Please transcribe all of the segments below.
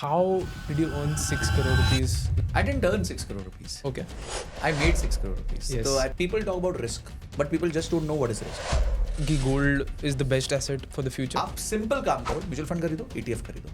how did you earn 6 crore rupees? I didn't earn 6 crore rupees. Okay. I made 6 crore rupees. Yes. So people talk about risk, but people just don't know what is risk. कि gold is the best asset for the future. आप simple काम करो, mutual fund खरीदो, ETF खरीदो.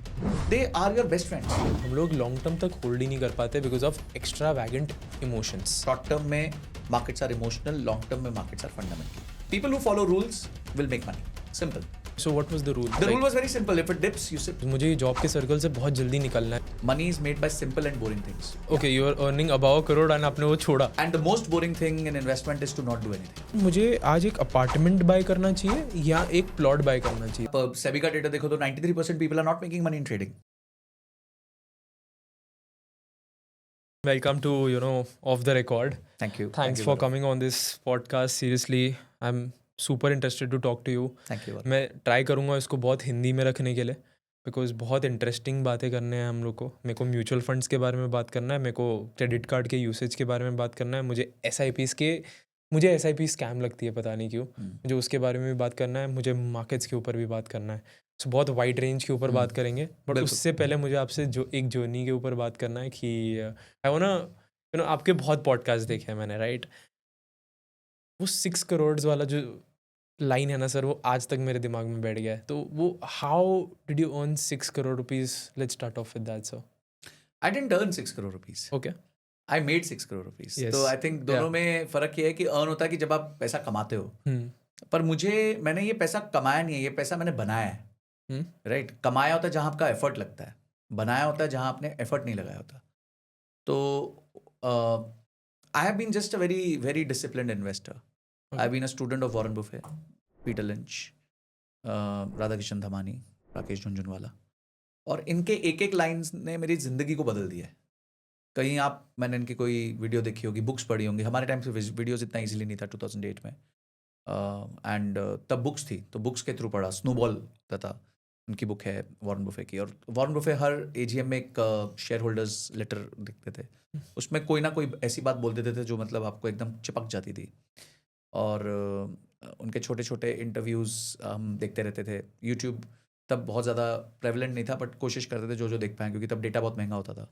They are your best friends. हम लोग long term तक hold ही नहीं कर पाते because of extravagant emotions. Short term में markets are emotional, long term में markets are fundamental. People who follow rules will make money. Simple. So what was the rule? The rule was very simple. If it dips, you sit. मुझे ये job के circle से बहुत जल्दी निकलना है. Money is made by simple and boring things. Okay, you are earning about crore and आपने वो छोड़ा. And the most boring thing in investment is to not do anything. मुझे आज एक अपार्टमेंट बाय करना चाहिए या एक प्लॉट बाय करना चाहिए. आप सेबी का डेटा देखो तो 93% people are not making money in trading. Welcome to, off the record. Thank you. Thanks for coming on this podcast. Seriously, I'm super interested to talk to you. Thank you. मैं try करूँगा इसको बहुत हिंदी में रखने के लिए because बहुत interesting बातें करने हैं हम लोग को. मेरे को म्यूचुअल फंड्स के बारे में बात करना है, मेरे को क्रेडिट कार्ड के यूसेज के बारे में बात करना है, मुझे एस आई पी स्कैम लगती है, पता नहीं क्यों. मुझे उसके बारे में भी बात करना है, मुझे मार्केट्स के ऊपर भी बात करना है. सो बहुत वाइड रेंज के ऊपर बात करेंगे. बट उससे पहले मुझे आपसे जो एक जर्नी के ऊपर बात करना है कि आई वांट आपके बहुत पॉडकास्ट देखे हैं मैंने, राइट. वो 6 करोड़ वाला जो लाइन है ना सर, वो आज तक मेरे दिमाग में बैठ गया है. तो वो how did you earn 6 crore rupees? Let's start of with that. So I didn't earn 6 crore rupees. Okay. I made 6 crore rupees. Yes. तो आई थिंक दोनों में फर्क ये है कि अर्न होता है कि जब आप पैसा कमाते हो. पर मैंने ये पैसा कमाया नहीं है, ये पैसा मैंने बनाया है. राइट. कमाया होता है जहाँ आपका एफर्ट लगता है, बनाया होता है जहाँ आपने एफर्ट नहीं लगाया होता. तो I have been just a very very disciplined investor. I have been a student of Warren Buffett, Peter Lynch, Radhakishan Damani, Rakesh Jhunjhunwala. और इनके एक एक लाइन्स ने मेरी ज़िंदगी को बदल दिया है. कहीं मैंने इनकी कोई वीडियो देखी होगी, बुक्स पढ़ी होंगी. हमारे टाइम से वीडियोस इतना इजीली नहीं था 2008 में. एंड तब बुक्स थी, तो बुक्स के थ्रू पढ़ा. स्नोबॉल था उनकी बुक है वॉरेन बुफे की. और वॉरेन बुफे हर एजीएम में एक शेयर होल्डर्स लेटर लिखते थे. उसमें कोई ना कोई ऐसी बात बोल देते थे जो मतलब आपको एकदम चिपक जाती थी. और उनके छोटे छोटे इंटरव्यूज़ हम देखते रहते थे. यूट्यूब तब बहुत ज़्यादा प्रेवलेंट नहीं था, बट कोशिश करते थे जो देख पाएँ, क्योंकि तब डेटा बहुत महंगा होता था.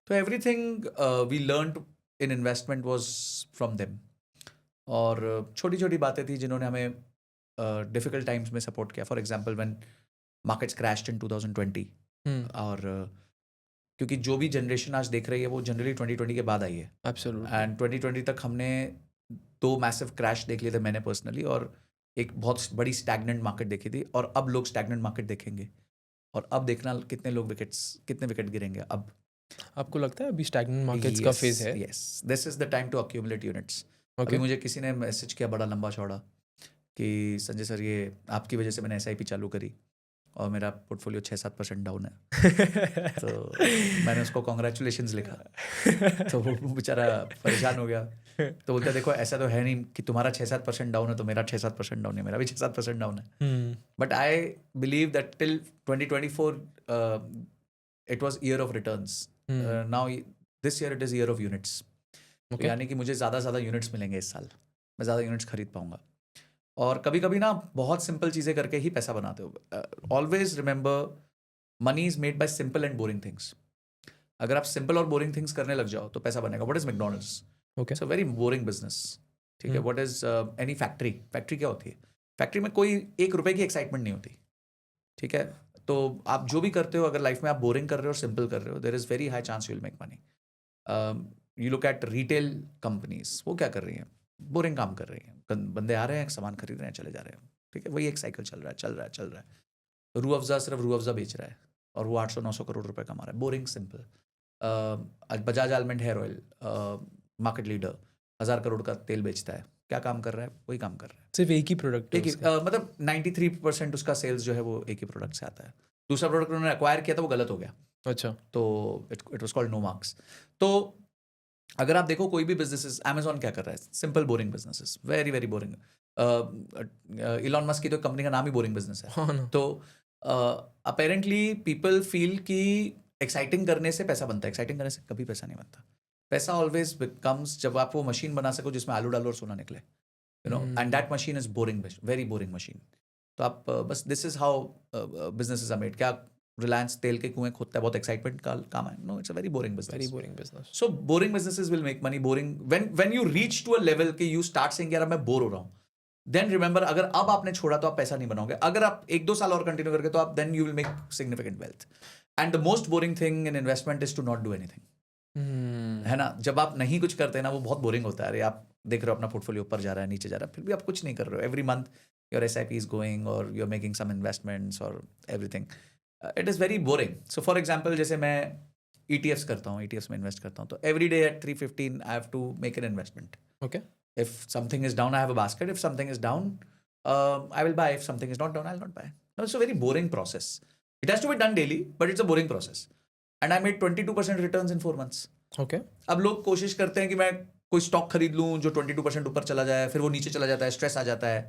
तो everything we learned in investment was from them. और छोटी छोटी बातें थी जिन्होंने हमें डिफ़िकल्ट टाइम्स में सपोर्ट किया. For example when markets crashed in 2020. और क्योंकि जो भी जनरेशन आज देख रही है वो जनरली 2020 के बाद आई है. एब्सोल्युटली. एंड 2020 तक हमने 2 मैसिव क्रैश देख लिए थे मैंने पर्सनली, और एक बहुत बड़ी स्टैग्नेंट मार्केट देखी थी. और अब लोग स्टैग्नेंट मार्केट देखेंगे, और अब देखना कितने विकेट गिरेंगे. अब आपको लगता है अभी स्टैग्नेंट मार्केट्स का फेज है? Yes, this is the time to accumulate units. अभी मुझे किसी ने मैसेज किया बड़ा लंबा चौड़ा कि संजय सर, ये आपकी वजह से मैंने SIP चालू करी और मेरा पोर्टफोलियो 6-7% डाउन है. तो मैंने उसको कॉन्ग्रेचुलेशंस लिखा. तो वो बेचारा परेशान हो गया. तो बोलते देखो, ऐसा तो है नहीं कि तुम्हारा 6-7% डाउन है तो मेरा 6-7% डाउन है, मेरा भी 6-7% डाउन है. But I believe that till 2024 it was year of returns. Now this year it is year of units. यानी कि मुझे ज़्यादा से ज़्यादा यूनिट्स मिलेंगे इस साल. मैं ज़्यादा यूनिट्स खरीद पाऊंगा. और कभी कभी ना बहुत सिंपल चीज़ें करके ही पैसा बनाते हो. Always remember, money is made by simple and boring things. अगर आप सिंपल और बोरिंग थिंग्स करने लग जाओ तो पैसा बनेगा. What is McDonald's? Okay. It's a very boring business. ठीक है. What is any factory? Factory क्या होती है? फैक्ट्री में कोई 1 रुपये की एक्साइटमेंट नहीं होती. ठीक है. तो आप जो भी करते हो, अगर लाइफ में आप बोरिंग कर रहे हो और सिंपल कर रहे हो, there is very high chance you will make money. You look at retail companies, वो क्या कर रही हैं? बोरिंग काम कर रही हैं. बंदे आ रहे हैं, सामान खरीद रहे हैं, चले जा रहे हैं. ठीक है. वही एक साइकिल चल रहा है. रूह अफ़ज़ा सिर्फ रूह अफ़ज़ा बेच रहा है और वो 800-900 करोड़ रुपए कमा रहा है. Boring, simple. Bajaj almond hair oil, market leader, 1000 crore का तेल बेचता है. क्या काम कर रहा है? वही काम कर रहा है. सिर्फ एक ही प्रोडक्ट. मतलब 93% उसका सेल्स जो है वो एक ही प्रोडक्ट से आता है. दूसरा प्रोडक्ट उन्होंने एक्वायर किया था, वो गलत हो गया. अच्छा. तो it was called no marks. तो अगर आप देखो कोई भी बिजनेसेस, अमेजॉन क्या कर रहा है? Simple boring businesses, very very boring. Elon Musk की तो कंपनी का नाम ही बोरिंग बिजनेस है. तो अपेरेंटली पीपल फील कि एक्साइटिंग करने से पैसा बनता है. एक्साइटिंग करने से कभी पैसा नहीं बनता. पैसा ऑलवेज कम्स जब आप वो मशीन बना सको जिसमें आलू डालो और सोना निकले. And that machine is boring, very boring machine. तो आप बस this is how businesses are made. क्या रिलायंस तेल के कुएं खोदता है, बहुत एक्साइटमेंट का काम है. No, it's a very boring very business. Boring business. So boring businesses will make money. Boring when you reach to a level कि you start saying यार अब मैं बोर हो रहा हूँ, then remember अगर अब आपने छोड़ा तो आप पैसा नहीं बनाओगे. अगर आप 1-2 साल और कंटिन्यू करके तो आप then you will make significant wealth. And the most boring thing in investment is to not do anything. है ना, जब आप नहीं कुछ करते ना वो बहुत बोरिंग होता है. अरे आप देख रहे हो अपना पोर्टफोलियो ऊपर जा रहा है, नीचे जा रहा है, फिर भी आप कुछ नहीं कर रहे हो. Every month your SIP is going or you're making some investments or everything. It is very boring. So for example जैसे मैं ETFs करता हूँ, ETFs में इन्वेस्ट करता हूँ, तो every day at 3:15 I have to make an investment. Okay. If something is down, I have a basket. If something is down, I will buy. If something is not down, I'll not buy. No, it's a very boring process. It has to be done daily, but it's a boring process. And I made 22% returns in 4 months. Okay. अब लोग कोशिश करते हैं कि मैं कोई stock खरीद लूँ जो 22% ऊपर चला जाए, फिर वो नीचे चला जाता है, स्ट्रेस आ जाता है.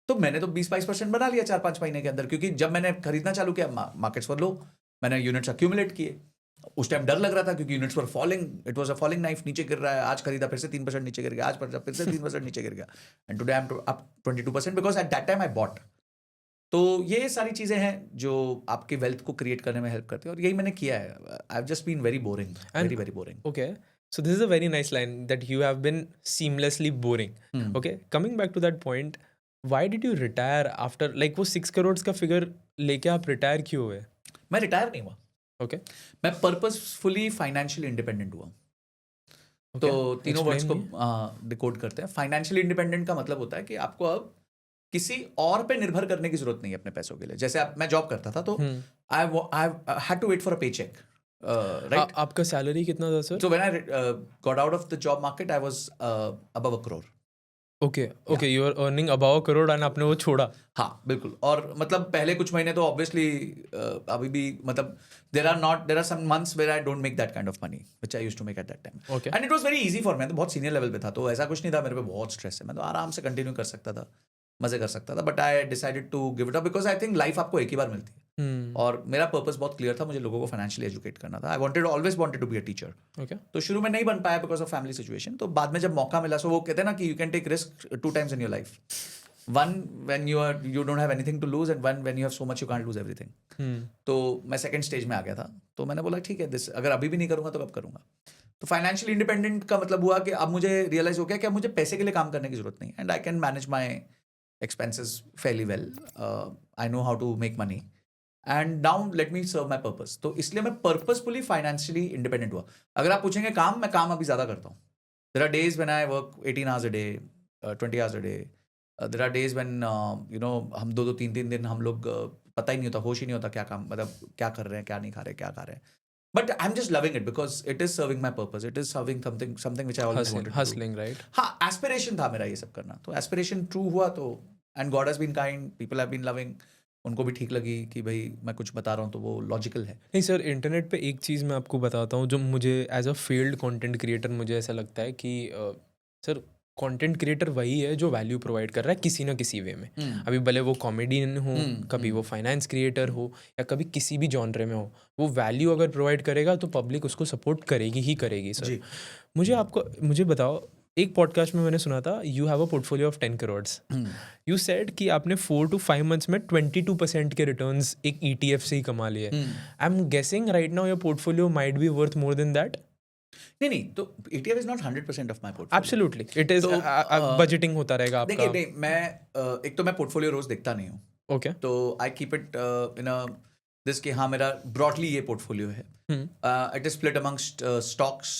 तो मैंने तो 20-22% बना लिया 4-5 महीने के अंदर, क्योंकि जब मैंने खरीदना चालू किया मार्केट्स वर लो, मैंने यूनिट्स अक्यूमुलेट किए. उस टाइम डर लग रहा था क्योंकि units were falling, it was a falling knife, नीचे गिर रहा है. आज खरीदा फिर से 3% नीचे गिर गया, आज फिर से 3% नीचे गिर गया. And today I am up 22% because at that time I bought. तो ये सारी चीजें हैं जो आपके वेल्थ को क्रिएट करने में हेल्प करती है, और यही मैंने किया है. I have just been very boring, very very boring. Okay. So this is a very nice line that you have been seamlessly boring. Okay. Coming back to that point, why did you retire after like वो 6 crores का figure लेके आप retire क्यों हुए? मैं retire नहीं हुआ. Okay. मैं पर्पसफुली फाइनेंशियली इंडिपेंडेंट हुआ. तो तीनों वर्ड्स को डिकोड करते हैं. फाइनेंशियली इंडिपेंडेंट का मतलब होता है कि आपको अब किसी और पे निर्भर करने की जरूरत नहीं है अपने पैसों के लिए. जैसे मैं जॉब करता था तो I had to wait for a paycheck, right. आपका सैलरी कितना था sir? So when I got out of the job market, I was above 1 crore. Okay, you are earning above 1 crore and आपने वो छोड़ा. हाँ बिल्कुल. और मतलब पहले कुछ महीने तो obviously अभी भी मतलब there are some months where I don't make that kind of money which I used to make at that time. Okay. And it was very easy for me. तो बहुत सीनियर लेवल पे था, तो ऐसा कुछ नहीं था मेरे पे बहुत स्ट्रेस है. मैं तो आराम से कंटिन्यू कर सकता था, मजे कर सकता था. But I decided to give it up because I think life आपको एक ही बार मिलती है. और मेरा पर्पस बहुत क्लियर था, मुझे लोगों को फाइनेंशियली एजुकेट करना था. I always wanted to be a teacher. Okay. तो शुरू में नहीं बन पाया बिकॉज ऑफ फैमिली सिचुएशन. तो बाद में जब मौका मिला, सो वो कहते हैं ना कि you can take risk 2 times in your life. One when you don't have anything to lose, and one when you have so much you can't lose everything. तो मैं सेकंड स्टेज में आ गया था. तो मैंने बोला ठीक है, दिस अगर अभी भी नहीं करूंगा तो कब करूंगा. तो फाइनेंशियल इंडिपेंडेंट का मतलब हुआ कि अब मुझे रियलाइज हो गया कि अब मुझे पैसे के लिए काम करने की जरूरत नहीं. And I can manage my expenses fairly well. I know how to make money. And now let me serve my purpose. तो इसलिए मैं purposefully financially independent हुआ. अगर आप पूछेंगे काम, मैं काम अभी ज़्यादा करता हूँ. There are days when I work 18 hours a day, 20 hours a day. There are days when हम 2-3 दिन हम लोग पता ही नहीं होता, होश ही नहीं होता क्या काम, मतलब क्या कर रहे हैं, क्या नहीं खा रहे, क्या खा रहे हैं. But I'm just loving it because it is serving my purpose. It is serving something which I always wanted to do. Hustling, right? हाँ, aspiration था मेरा ये सब करना. तो aspiration true हुआ तो, and God has been kind, people have been loving. उनको भी ठीक लगी कि भाई मैं कुछ बता रहा हूँ तो वो लॉजिकल है. नहीं सर, इंटरनेट पे एक चीज़ मैं आपको बताता हूँ जो मुझे as a field content creator मुझे ऐसा लगता है कि सर कंटेंट क्रिएटर वही है जो वैल्यू प्रोवाइड कर रहा है किसी ना किसी वे में. अभी भले वो कॉमेडियन हो, कभी वो फाइनेंस क्रिएटर हो, या कभी किसी भी जॉनरे में हो, वो वैल्यू अगर प्रोवाइड करेगा तो पब्लिक उसको सपोर्ट करेगी ही करेगी. सर मुझे बताओ, एक पॉडकास्ट में मैंने सुना था you have a portfolio of 10 crores. You said कि आपने 4 to 5 months में 22% के रिटर्न्स एक ETF से ही कमा लिए. I am guessing right now your portfolio might be worth more than that. नहीं, तो ETF is not 100% of my portfolio. Absolutely, it is. Budgeting होता रहेगा आपका. देखिए नहीं, मैं एक तो मैं पोर्टफोलियो रोज देखता नहीं हूँ. ओके. तो I keep it in a this कि हाँ मेरा ब्रॉडली ये पोर्टफोलियो है. It is split amongst stocks.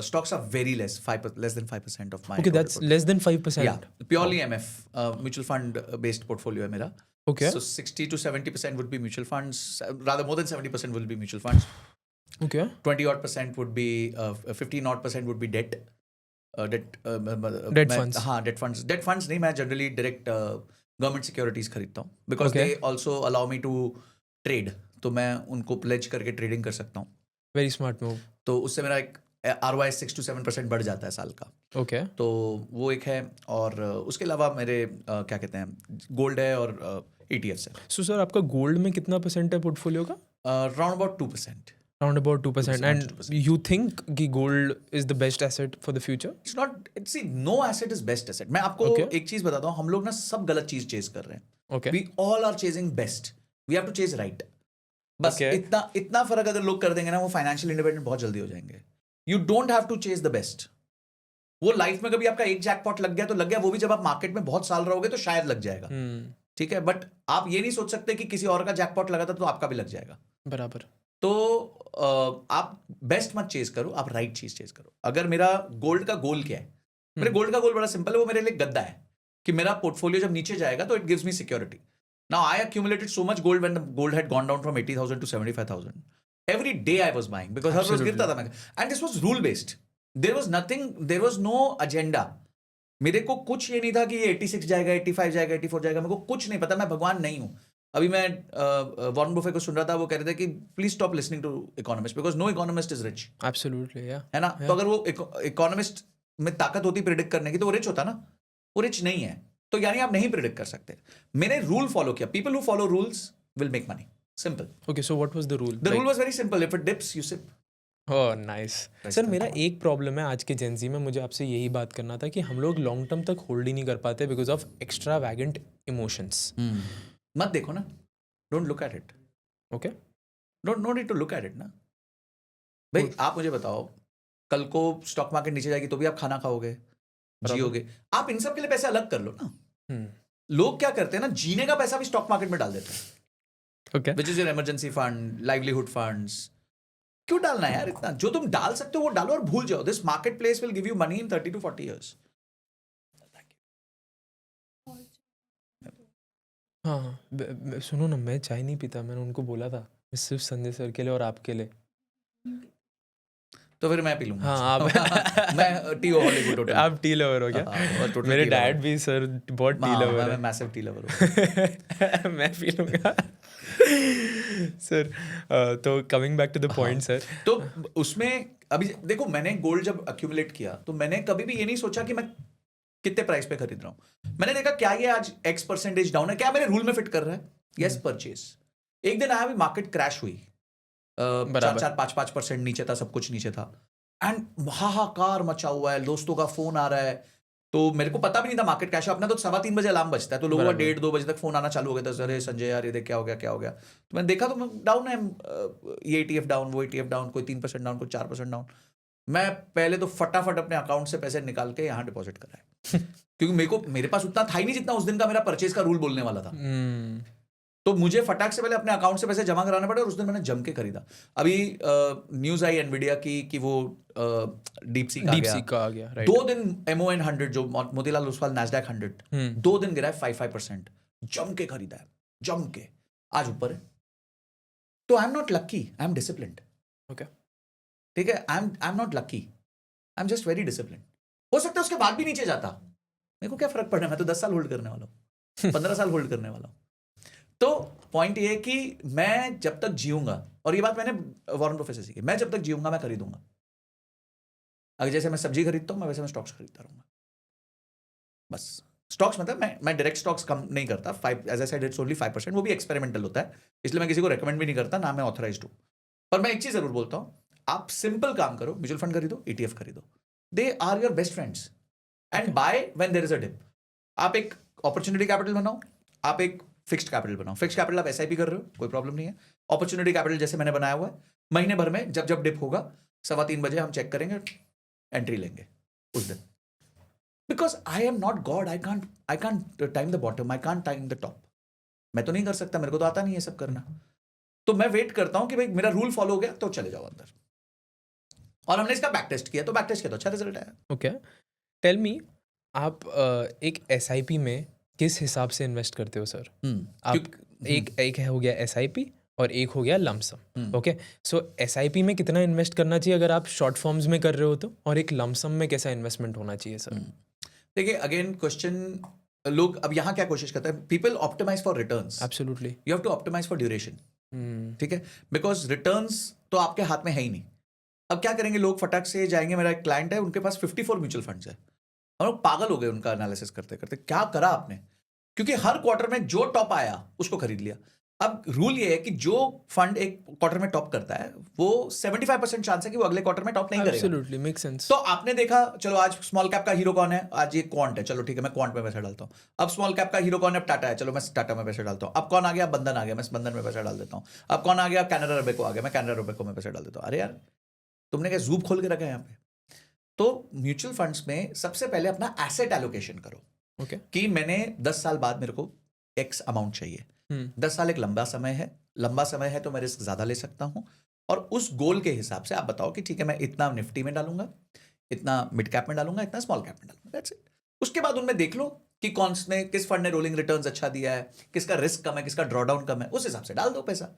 Stocks are very less than 5% of my. Okay, that's less than 5%. Yeah, purely MF, mutual fund based portfolio है मेरा. Okay. So 60 to 70% would be mutual funds. Rather, more than 70% will be mutual funds. Okay. 20% would be 15% would be debt. Debt funds. हाँ, debt funds. Debt funds नहीं, मैं generally direct government securities खरीदता हूँ because Okay. they also allow me to trade. तो मैं उनको pledge करके trading कर सकता हूँ. Very smart move. तो उससे मेरा एक ROI 6 to 7% बढ़ जाता है साल का. Okay. तो वो एक है. और उसके अलावा मेरे क्या कहते हैं, गोल्ड है और ETFs है. So सर आपका गोल्ड में कितना परसेंट है पोर्टफोलियो का? Around about 2%. Around about 2%. And you think कि gold is the best asset for the future? It's not. See, no asset is best asset. मैं आपको एक चीज बताता हूँ, हम लोग ना सब गलत चीज चेज कर रहे हैं. Okay. We all are chasing best. We have to chase right. बस Okay. इतना फर्क अगर लोग कर देंगे ना, वो फाइनेंशियल इंडिपेंडेंट बहुत जल्दी हो जाएंगे. You don't have to chase the best. वो लाइफ में कभी आपका एक जैकपॉट लग गया तो लग गया, वो भी जब आप मार्केट में बहुत साल रहोगे तो शायद लग जाएगा. ठीक है, बट आप ये नहीं सोच सकते कि किसी और का जैकपॉट लगा था तो आपका भी लग जाएगा. बराबर. तो आप बेस्ट मत चेज करो, आप राइट चीज चेज करो. अगर मेरा गोल्ड का गोल क्या है, मेरे गोल्ड का गोल बड़ा सिंपल है. वो मेरे लिए गद्दा है कि मेरा पोर्टफोलियो जब नीचे जाएगा तो it gives me security. Now I accumulated so much gold when the gold had gone down from 80,000 to 75,000. Every day I was buying because हर रोज Absolutely. गिरता था मैं. And this was rule based. There was nothing, there was no agenda. मेरे को कुछ ये नहीं था कि ये 86 जाएगा, 85 जाएगा, 84 जाएगा. मेरे को कुछ नहीं पता, मैं भगवान नहीं हूँ. अभी मैं वॉरेन बफे को सुन रहा था, वो कह रहे थे कि please stop listening to economist because no economist is rich. Absolutely, yeah. है ना? तो अगर वो इकोनॉमिस्ट में ताकत होती प्रिडिक्ट करने की तो वो रिच होता ना. वो रिच नहीं है, तो यानी आप नहीं प्रिडिक्ट कर सकते. मैंने रूल फॉलो किया. People who follow rules will make money. Simple. Okay, so what was the rule? The rule was very simple. If it dips you sip. Oh, nice. Sir मेरा एक प्रॉब्लम है आज के Gen Z में, मुझे आपसे यही बात करना था कि हम लोग लॉन्ग टर्म तक होल्ड ही नहीं कर पाते because of extravagant emotions. मत देखो ना. Don't look at it. Okay. Don't no need to look at it ना. भाई आप मुझे बताओ, कल को स्टॉक मार्केट नीचे जाएगी तो भी आप खाना खाओगे, जियोगे. आप इन सब के लिए पैसे अलग कर लो ना. लोग क्या करते हैं ना, जीने का पैसा भी स्टॉक मार्केट में डाल देते हैं. Okay. Which is your emergency fund, livelihood funds. क्यों डालना है यार इतना? जो तुम डाल सकते हो वो डालो और भूल जाओ. This market place will give you money in 30 to 40 years. हाँ, सुनो ना, मैं चाय नहीं पीता. मैंने उनको बोला था मैं सिर्फ संजय सर के लिए और आपके लिए. तो फिर मैं पी लूंगा. हाँ, आप मैं टी हॉलीवुड टोटल. आप टी लवर हो क्या? मेरे डैड भी सर बहुत टी लवर मैं मैसिव टी लवर हूँ. मैं पी लूंगा. सर तो coming back to the point sir. तो उसमें अभी देखो, मैंने गोल्ड जब अक्यूमुलेट किया तो मैंने कभी भी ये नहीं सोचा कि मैं कितने प्राइस पे खरीद रहा हूँ. मैंने देखा क्या ये आज X% डाउन है, क्या मेरे रूल में फिट कर रहा है. Yes, purchase. एक दिन आया भी मार्केट क्रैश हुई, 4-5% नीचे था, सब कुछ नीचे था. एंड हाहाकार मचा हुआ है, दोस्तों का फोन आ रहा है. तो मेरे को पता भी नहीं था मार्केट कैश. अपना तो 3:15 बजे अलार्म बजता है, तो लोगों का 1:30-2 बजे तक फोन आना चालू हो गया था. अरे संजय यार ये देख क्या हो गया, क्या हो गया. तो मैंने देखा तो डाउन है, ये ETF डाउन, वो ETF डाउन, कोई 3% डाउन, कोई 4% डाउन. मैं पहले तो फटाफट अपने अकाउंट से पैसे निकाल के यहाँ डिपॉजिट कराए. क्योंकि मेरे पास उतना था ही नहीं जितना उस दिन का मेरा परचेज का रूल बोलने वाला था. तो मुझे फटाक से पहले अपने अकाउंट से पैसे जमा कराने पड़े और उस दिन मैंने जम के खरीदा. अभी न्यूज आई एनवीडिया की कि वो डीप सी का आ गया. 2 दिन MON 100 जो मोतीलाल ओसवाल नैस्डैक 100 2 दिन गिरा है 5% जम के खरीदा है, जम के. आज ऊपर है. तो I am not lucky, I am disciplined. Okay, ठीक है. I am not lucky, I am just very disciplined. हो सकता है उसके बाद भी नीचे जाता, मेरे को क्या फर्क पड़ना. मैं तो 10 साल होल्ड करने वाला हूँ, 15 साल होल्ड करने वाला हूँ. तो पॉइंट ये है कि मैं जब तक जीऊंगा, और ये बात मैंने वॉरेन बफे से सीखी, मैं जब तक जीऊंगा मैं खरीदूंगा. अगर जैसे मैं सब्जी खरीदता हूँ, मैं वैसे मैं स्टॉक्स खरीदता रहूंगा. बस स्टॉक्स मतलब मैं डायरेक्ट स्टॉक्स कम नहीं करता. 5 as I said it's only 5%. वो भी एक्सपेरिमेंटल होता है, इसलिए मैं किसी को रेकमेंड भी नहीं करता, ना मैं ऑथराइज्ड हूँ. पर मैं एक चीज जरूर बोलता हूँ, आप सिंपल काम करो. म्यूचुअल फंड खरीदो, ETF खरीदो. They are your best friends. And buy when there is a dip. आप एक अपॉर्चुनिटी कैपिटल बनाओ, आप एक फिक्स्ड कैपिटल बनाओ. फिक्स्ड कैपिटल आप SIP कर रहे हो, कोई प्रॉब्लम नहीं है. अपॉर्चुनिटी कैपिटल जैसे मैंने बनाया हुआ है, महीने भर में जब जब डिप होगा 3:15 बजे हम चेक करेंगे, एंट्री लेंगे उस दिन. Because I am not God. I can't time the bottom, I can't time the top. मैं तो नहीं कर सकता, मेरे को तो आता नहीं है सब करना. तो मैं वेट करता हूं कि भाई मेरा रूल फॉलो हो गया तो चले जाओ अंदर. और हमने इसका बैक टेस्ट किया तो अच्छा रिजल्ट आया. ओके, टेल मी, आप एक SIP में किस हिसाब से इन्वेस्ट करते हो सर? आप एक हो गया SIP और एक हो गया लमसम. ओके, सो SIP में कितना इन्वेस्ट करना चाहिए अगर आप शॉर्ट फॉर्म्स में कर रहे हो तो, और एक लमसम में कैसा इन्वेस्टमेंट होना चाहिए सर? देखिए अगेन क्वेश्चन, लोग अब यहाँ क्या कोशिश करते हैं, people optimise for returns. Absolutely, you have to optimise for duration. ठीक है, बिकॉज रिटर्न्स तो आपके हाथ में है ही नहीं. अब क्या करेंगे लोग, फटाक से जाएंगे. मेरा एक क्लाइंट है, उनके पास 54 म्यूचुअल फंड्स है. हम लोग पागल हो गए उनका एनालिसिस करते करते. क्या करा आपने? क्योंकि हर क्वार्टर में जो टॉप आया उसको खरीद लिया. अब रूल ये है कि जो फंड एक क्वार्टर में टॉप करता है वो 75% चांस है कि वो अगले क्वार्टर में टॉप नहीं करेगा। Absolutely make sense. तो आपने देखा, चलो आज स्मॉल कैप का हीरो कौन है, आज ये क्वांट है, चलो ठीक है मैं क्वांट में पैसा डालता हूँ। अब स्मॉल कैप का हीरो कौन है, अब टाटा है, चलो मैं टाटा में पैसा डालता हूँ। अब कौन आ गया, बंधन आ गया, मैं बंधन में पैसा डाल देता हूँ। अब कौन आ गया, कैनरा रोबेको आ गया, मैं कैनरा रोबेको में पैसा डाल देता हूँ। अरे यार तुमने क्या जूब खोल के रखा है यहाँ पे? तो म्यूचुअल फंड्स में सबसे पहले अपना एसेट एलोकेशन करो ओके। कि मैंने 10 साल बाद मेरे को एक्स अमाउंट चाहिए। 10 साल एक लंबा समय है तो मैं रिस्क ज्यादा ले सकता हूं। और उस गोल के हिसाब से आप बताओ कि ठीक है मैं इतना निफ्टी में डालूंगा, इतना मिड कैप में डालूंगा, इतना स्मॉल कैप में डालूंगा, दैट्स इट। उसके बाद उनमें देख लो कि किस फंड ने रोलिंग रिटर्न्स अच्छा दिया है, किसका रिस्क कम है, किसका ड्रॉडाउन कम है, उस हिसाब से डाल दो पैसा।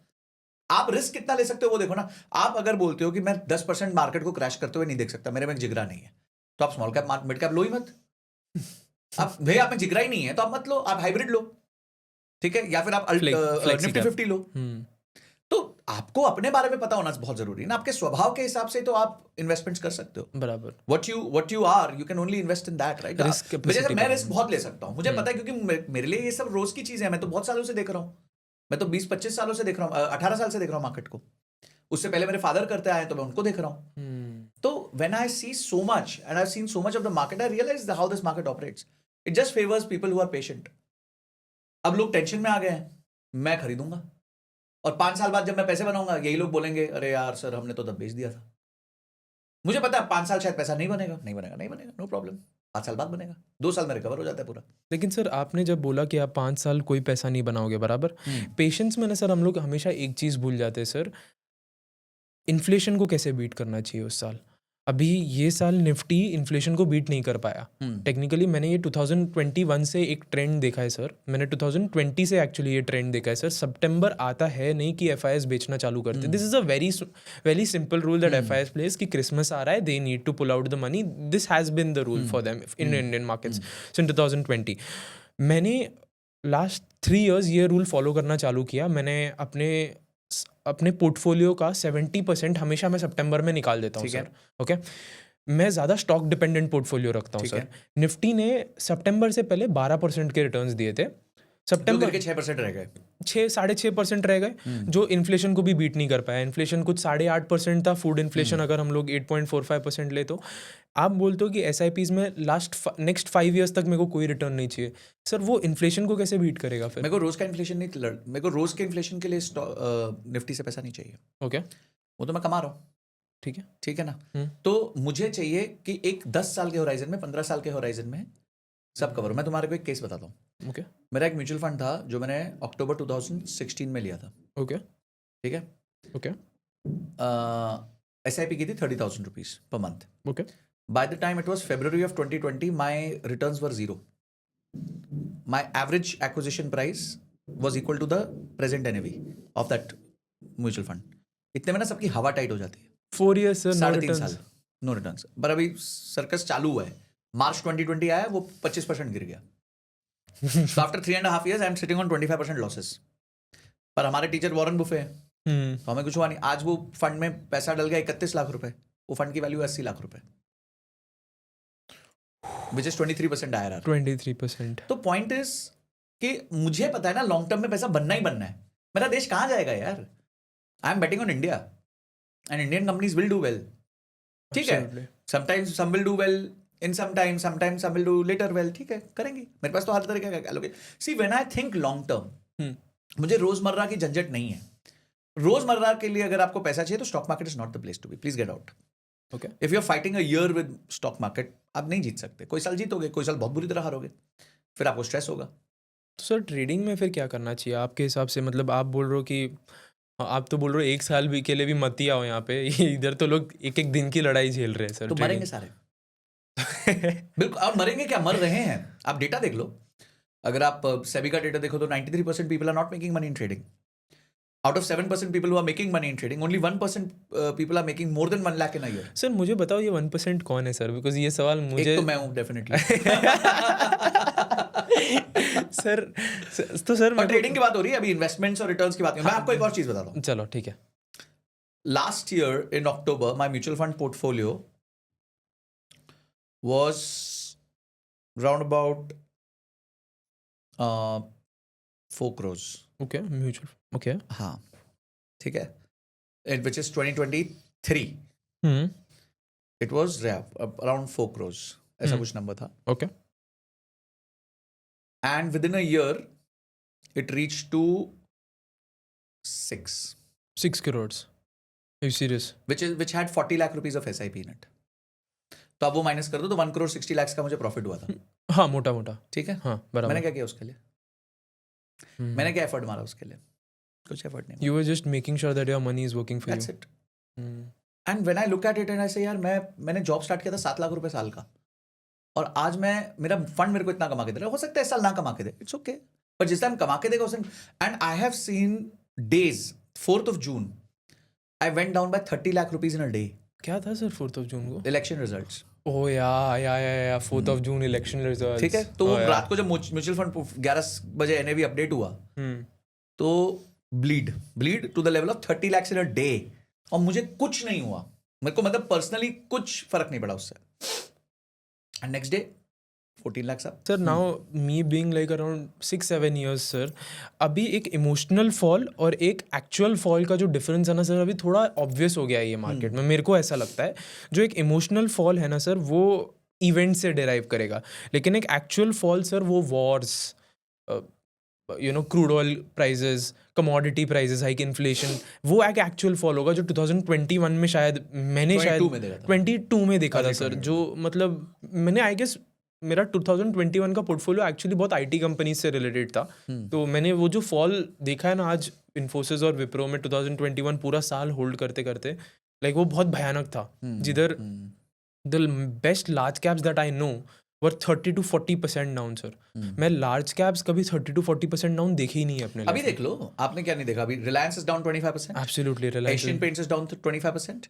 आप रिस्क कितना ले सकते हो वो देखो ना। आप अगर बोलते हो कि मैं 10% मार्केट को क्रैश करते हुए नहीं देख सकता, मेरे में जिगरा नहीं है, तो आप स्मॉल कैप मिड कैप लो ही मत। आप भाई आप में जिगरा ही नहीं है तो आप मत लो, आप हाइब्रिड लो, ठीक है, या फिर आप फ्लेक्सी निफ्टी कैप। 50 लो। तो आपको अपने बारे में पता होना बहुत जरूरी है ना। आपके स्वभाव के हिसाब से तो आप इन्वेस्टमेंट्स कर सकते हो। बराबर। what you are you can only invest in that, right? Risk capacity जैसे मैं बढ़ाना। रिस्क बहुत ले सकता हूँ, मुझे पता है, क्योंकि मेरे लिए ये सब रोज की चीजें हैं। मैं तो बहुत सालों से देख रहा हूँ, मैं तो 20-25 सालों से देख रहा हूँ, 18 साल से देख रहा हूँ मार्केट को। उससे पहले मेरे फादर करते आए तो मैं उनको देख रहा हूँ। तो when I see so much and I've seen so much of the market, I realize how this market operates. It just favors people who are patient. अब लोग टेंशन में आ गए हैं, मैं खरीदूंगा और 5 साल बाद जब मैं पैसे बनाऊंगा यही लोग बोलेंगे अरे यार सर हमने तो तब बेच दिया था। मुझे पता है 5 साल शायद पैसा नहीं बनेगा, नो प्रॉब्लम, 5 साल बाद बनेगा, 2 साल में रिकवर हो जाता है पूरा। लेकिन सर आपने जब बोला कि आप 5 साल कोई पैसा नहीं बनाओगे, बराबर, पेशेंस में ना सर हम लोग हमेशा एक चीज़ भूल जाते हैं सर, इन्फ्लेशन को कैसे बीट करना चाहिए उस साल। अभी ये साल निफ्टी इन्फ्लेशन को बीट नहीं कर पाया। टेक्निकली मैंने ये 2021 से एक ट्रेंड देखा है सर, मैंने 2020 से एक्चुअली ये ट्रेंड देखा है सर। सितंबर आता है नहीं कि एफआईएस बेचना चालू करते। This is a very simple rule that FIs place कि क्रिसमस आ रहा है, they need to pull out the money. This has been the rule for them in Indian markets since 2020। मैंने लास्ट 3 years ये rule follow करना चालू किया। मैंने अपने पोर्टफोलियो का 70% हमेशा मैं सितंबर में निकाल देता हूँ सर। ओके, मैं ज़्यादा स्टॉक डिपेंडेंट पोर्टफोलियो रखता हूँ सर। निफ्टी ने सितंबर से पहले 12% के रिटर्न्स दिए थे। सितंबर के 6% रह गए, 6-6.5% रह गए, जो इन्फ्लेशन को भी बीट नहीं कर पाया। इन्फ्लेशन कुछ 8.5% था, फूड इन्फ्लेशन अगर हम लोग 8.45% ले तो आप बोलते हो कि एसआईपीज में नेक्स्ट 5 years तक मेरे को कोई रिटर्न नहीं चाहिए। सर वो इन्फ्लेशन को कैसे बीट करेगा फिर? मेरे को रोज का इन्फ्लेशन नहीं, मेरे को रोज के इन्फ्लेशन के लिए निफ्टी से पैसा नहीं चाहिए। ओके, वो तो मैं कमा रहा हूँ, ठीक है ना। तो मुझे चाहिए कि एक 10 साल के होराइजन में, 15 साल के होराइजन में सब कवर हो। मैं तुम्हारे को एक केस बताता हूँ। ओके, मेरा एक म्यूचुअल फंड था जो मैंने अक्टूबर 2016 में लिया था। ओके, ठीक है, ओके, SIP की थी 30,000 rupees per month. Okay. By the time it was February of 2020, my returns were zero. My average acquisition price was equal to the present NAV of that mutual fund. इतने में ना सबकी हवा tight हो जाती है। 4 years सर, 3.5 साल no returns. पर अभी सर्कस चालू हुआ है, मार्च 2020 आया, वो 25% गिर गया। So after 3.5 years, I am sitting on 25% losses. पर हमारे टीचर वॉरेन बुफे हैं, तो हमें कुछ हुआ नहीं। आज वो फंड में पैसा डल गया 31 लाख रुपए, वो फंड की वैल्यू 80 लाख रुपए, विच इज 23% IRR। 23%। तो पॉइंट इज कि मुझे पता है ना लॉन्ग टर्म में पैसा बनना ही बनना है। मेरा देश कहाँ जाएगा यार? I am betting on India and Indian companies will do well, ठीक है। Sometimes some will do well in sometimes some will do later well, ठीक है, करेंगे। मेरे पास तो हर तरह का allocation. See when I think long term, मुझे रोजमर्रा की झंझट नहीं है। रोजमर्रा के लिए अगर आपको पैसा चाहिए तो stock market is not the place to be, please get out. Okay, if you are fighting a year with stock market, आप नहीं जीत सकते। कोई साल जीतोगे, कोई साल बहुत बुरी तरह हारोगे, फिर आपको स्ट्रेस होगा। तो सर ट्रेडिंग में फिर क्या करना चाहिए आपके हिसाब से? मतलब आप बोल रहे हो कि आप तो बोल रहे हो 1 साल भी के लिए भी मत ही आओ यहाँ पे। इधर तो लोग एक एक दिन की लड़ाई झेल रहे हैं सर। तो मरेंगे सारे। बिल्कुल, आप मरेंगे क्या, मर रहे हैं। आप डेटा देख लो, अगर आप सेबी का डेटा देखो तो 93% people are not making money in trading. Out of 7% people who are making money in trading, only 1% people are making more than 1 lakh in a year. सर मुझे बताओ ये 1% कौन है सर? बिकॉज ये सवाल मुझे, एक तो मैं हूँ डेफिनेटली। सर तो सर और ट्रेडिंग की बात हो रही है, अभी इन्वेस्टमेंट्स और रिटर्न्स की बात नहीं। मैं आपको एक और चीज बताता हूँ। चलो ठीक है। Last year in October my mutual fund portfolio was round about 4 crores. Okay, mutual okay. हाँ, ठीक है, which is 2023. Hmm. It was around 4 crores, ऐसा कुछ नंबर था. Okay. And within a year, it reached to 6, 6 crores. Are you serious? which had 40 lakh rupees of SIP in it. तो अब वो minus कर दो तो 1 crore 60 lakhs का मुझे प्रॉफिट हुआ था. हाँ, मोटा मोटा. ठीक है, हाँ, मैंने बराबर. क्या किया उसके लिए? मैंने क्या एफर्ट मारा उसके लिए? कुछ एफर्ट नहीं. You were just making sure that your money is working for That's you. it. Hmm. And when I look at it and I से यार मैंने जॉब स्टार्ट किया था 7 लाख रुपए साल का, और आज मेरा फंड मेरे को इतना कमा के दे रहा है. हो सकता है इस साल ना कमा के दे, इट्स ओके, पर जिस टाइम कमा के देगा उस time. And I have seen days, 4th of June I went down by 30 lakh rupees in a day. क्या था सर 4th of June को? Election results. Oh yeah 4th of June election results. ठीक है, तो रात को जब mutual fund 11 बजे NAV अपडेट हुआ, तो bleed to the level of 30 lakhs in a day, और मुझे कुछ नहीं हुआ. मेरे को मतलब पर्सनली कुछ फर्क नहीं पड़ा उससे. And next day 14 lakhs up. Sir now me being like around 6-7 years sir, अभी एक इमोशनल फॉल और एक एक्चुअल फॉल का जो डिफरेंस है ना सर, अभी थोड़ा ऑब्वियस हो गया है ये मार्केट में. मेरे को ऐसा लगता है जो एक इमोशनल फॉल है ना सर, वो इवेंट से डिराइव करेगा, लेकिन एक एक्चुअल फॉल सर वो wars, crude oil prices, commodity prices hike, inflation, वो एक एक्चुअल फॉल होगा जो 2021 में शायद मैंने 22 में देखा था. 22 में देखा था सर. जो मतलब मैंने आई गेस मेरा 2021 का पोर्टफोलियो एक्चुअली बहुत आईटी कंपनीज से रिलेटेड था. तो मैंने वो जो फॉल देखा है ना आज इन्फोसिस और विप्रो में 2021 पूरा साल होल्ड करते करते, लाइक वो बहुत भयानक था. जिधर the best large caps that I know were 30 to 40% down sir. मैं लार्ज कैप्स कभी 30 to 40% डाउन देखे ही नहीं है अपने. अभी देख लो, आपने क्या नहीं देखा? अभी Reliance is down 25%. Absolutely. Asian paints is down 25%.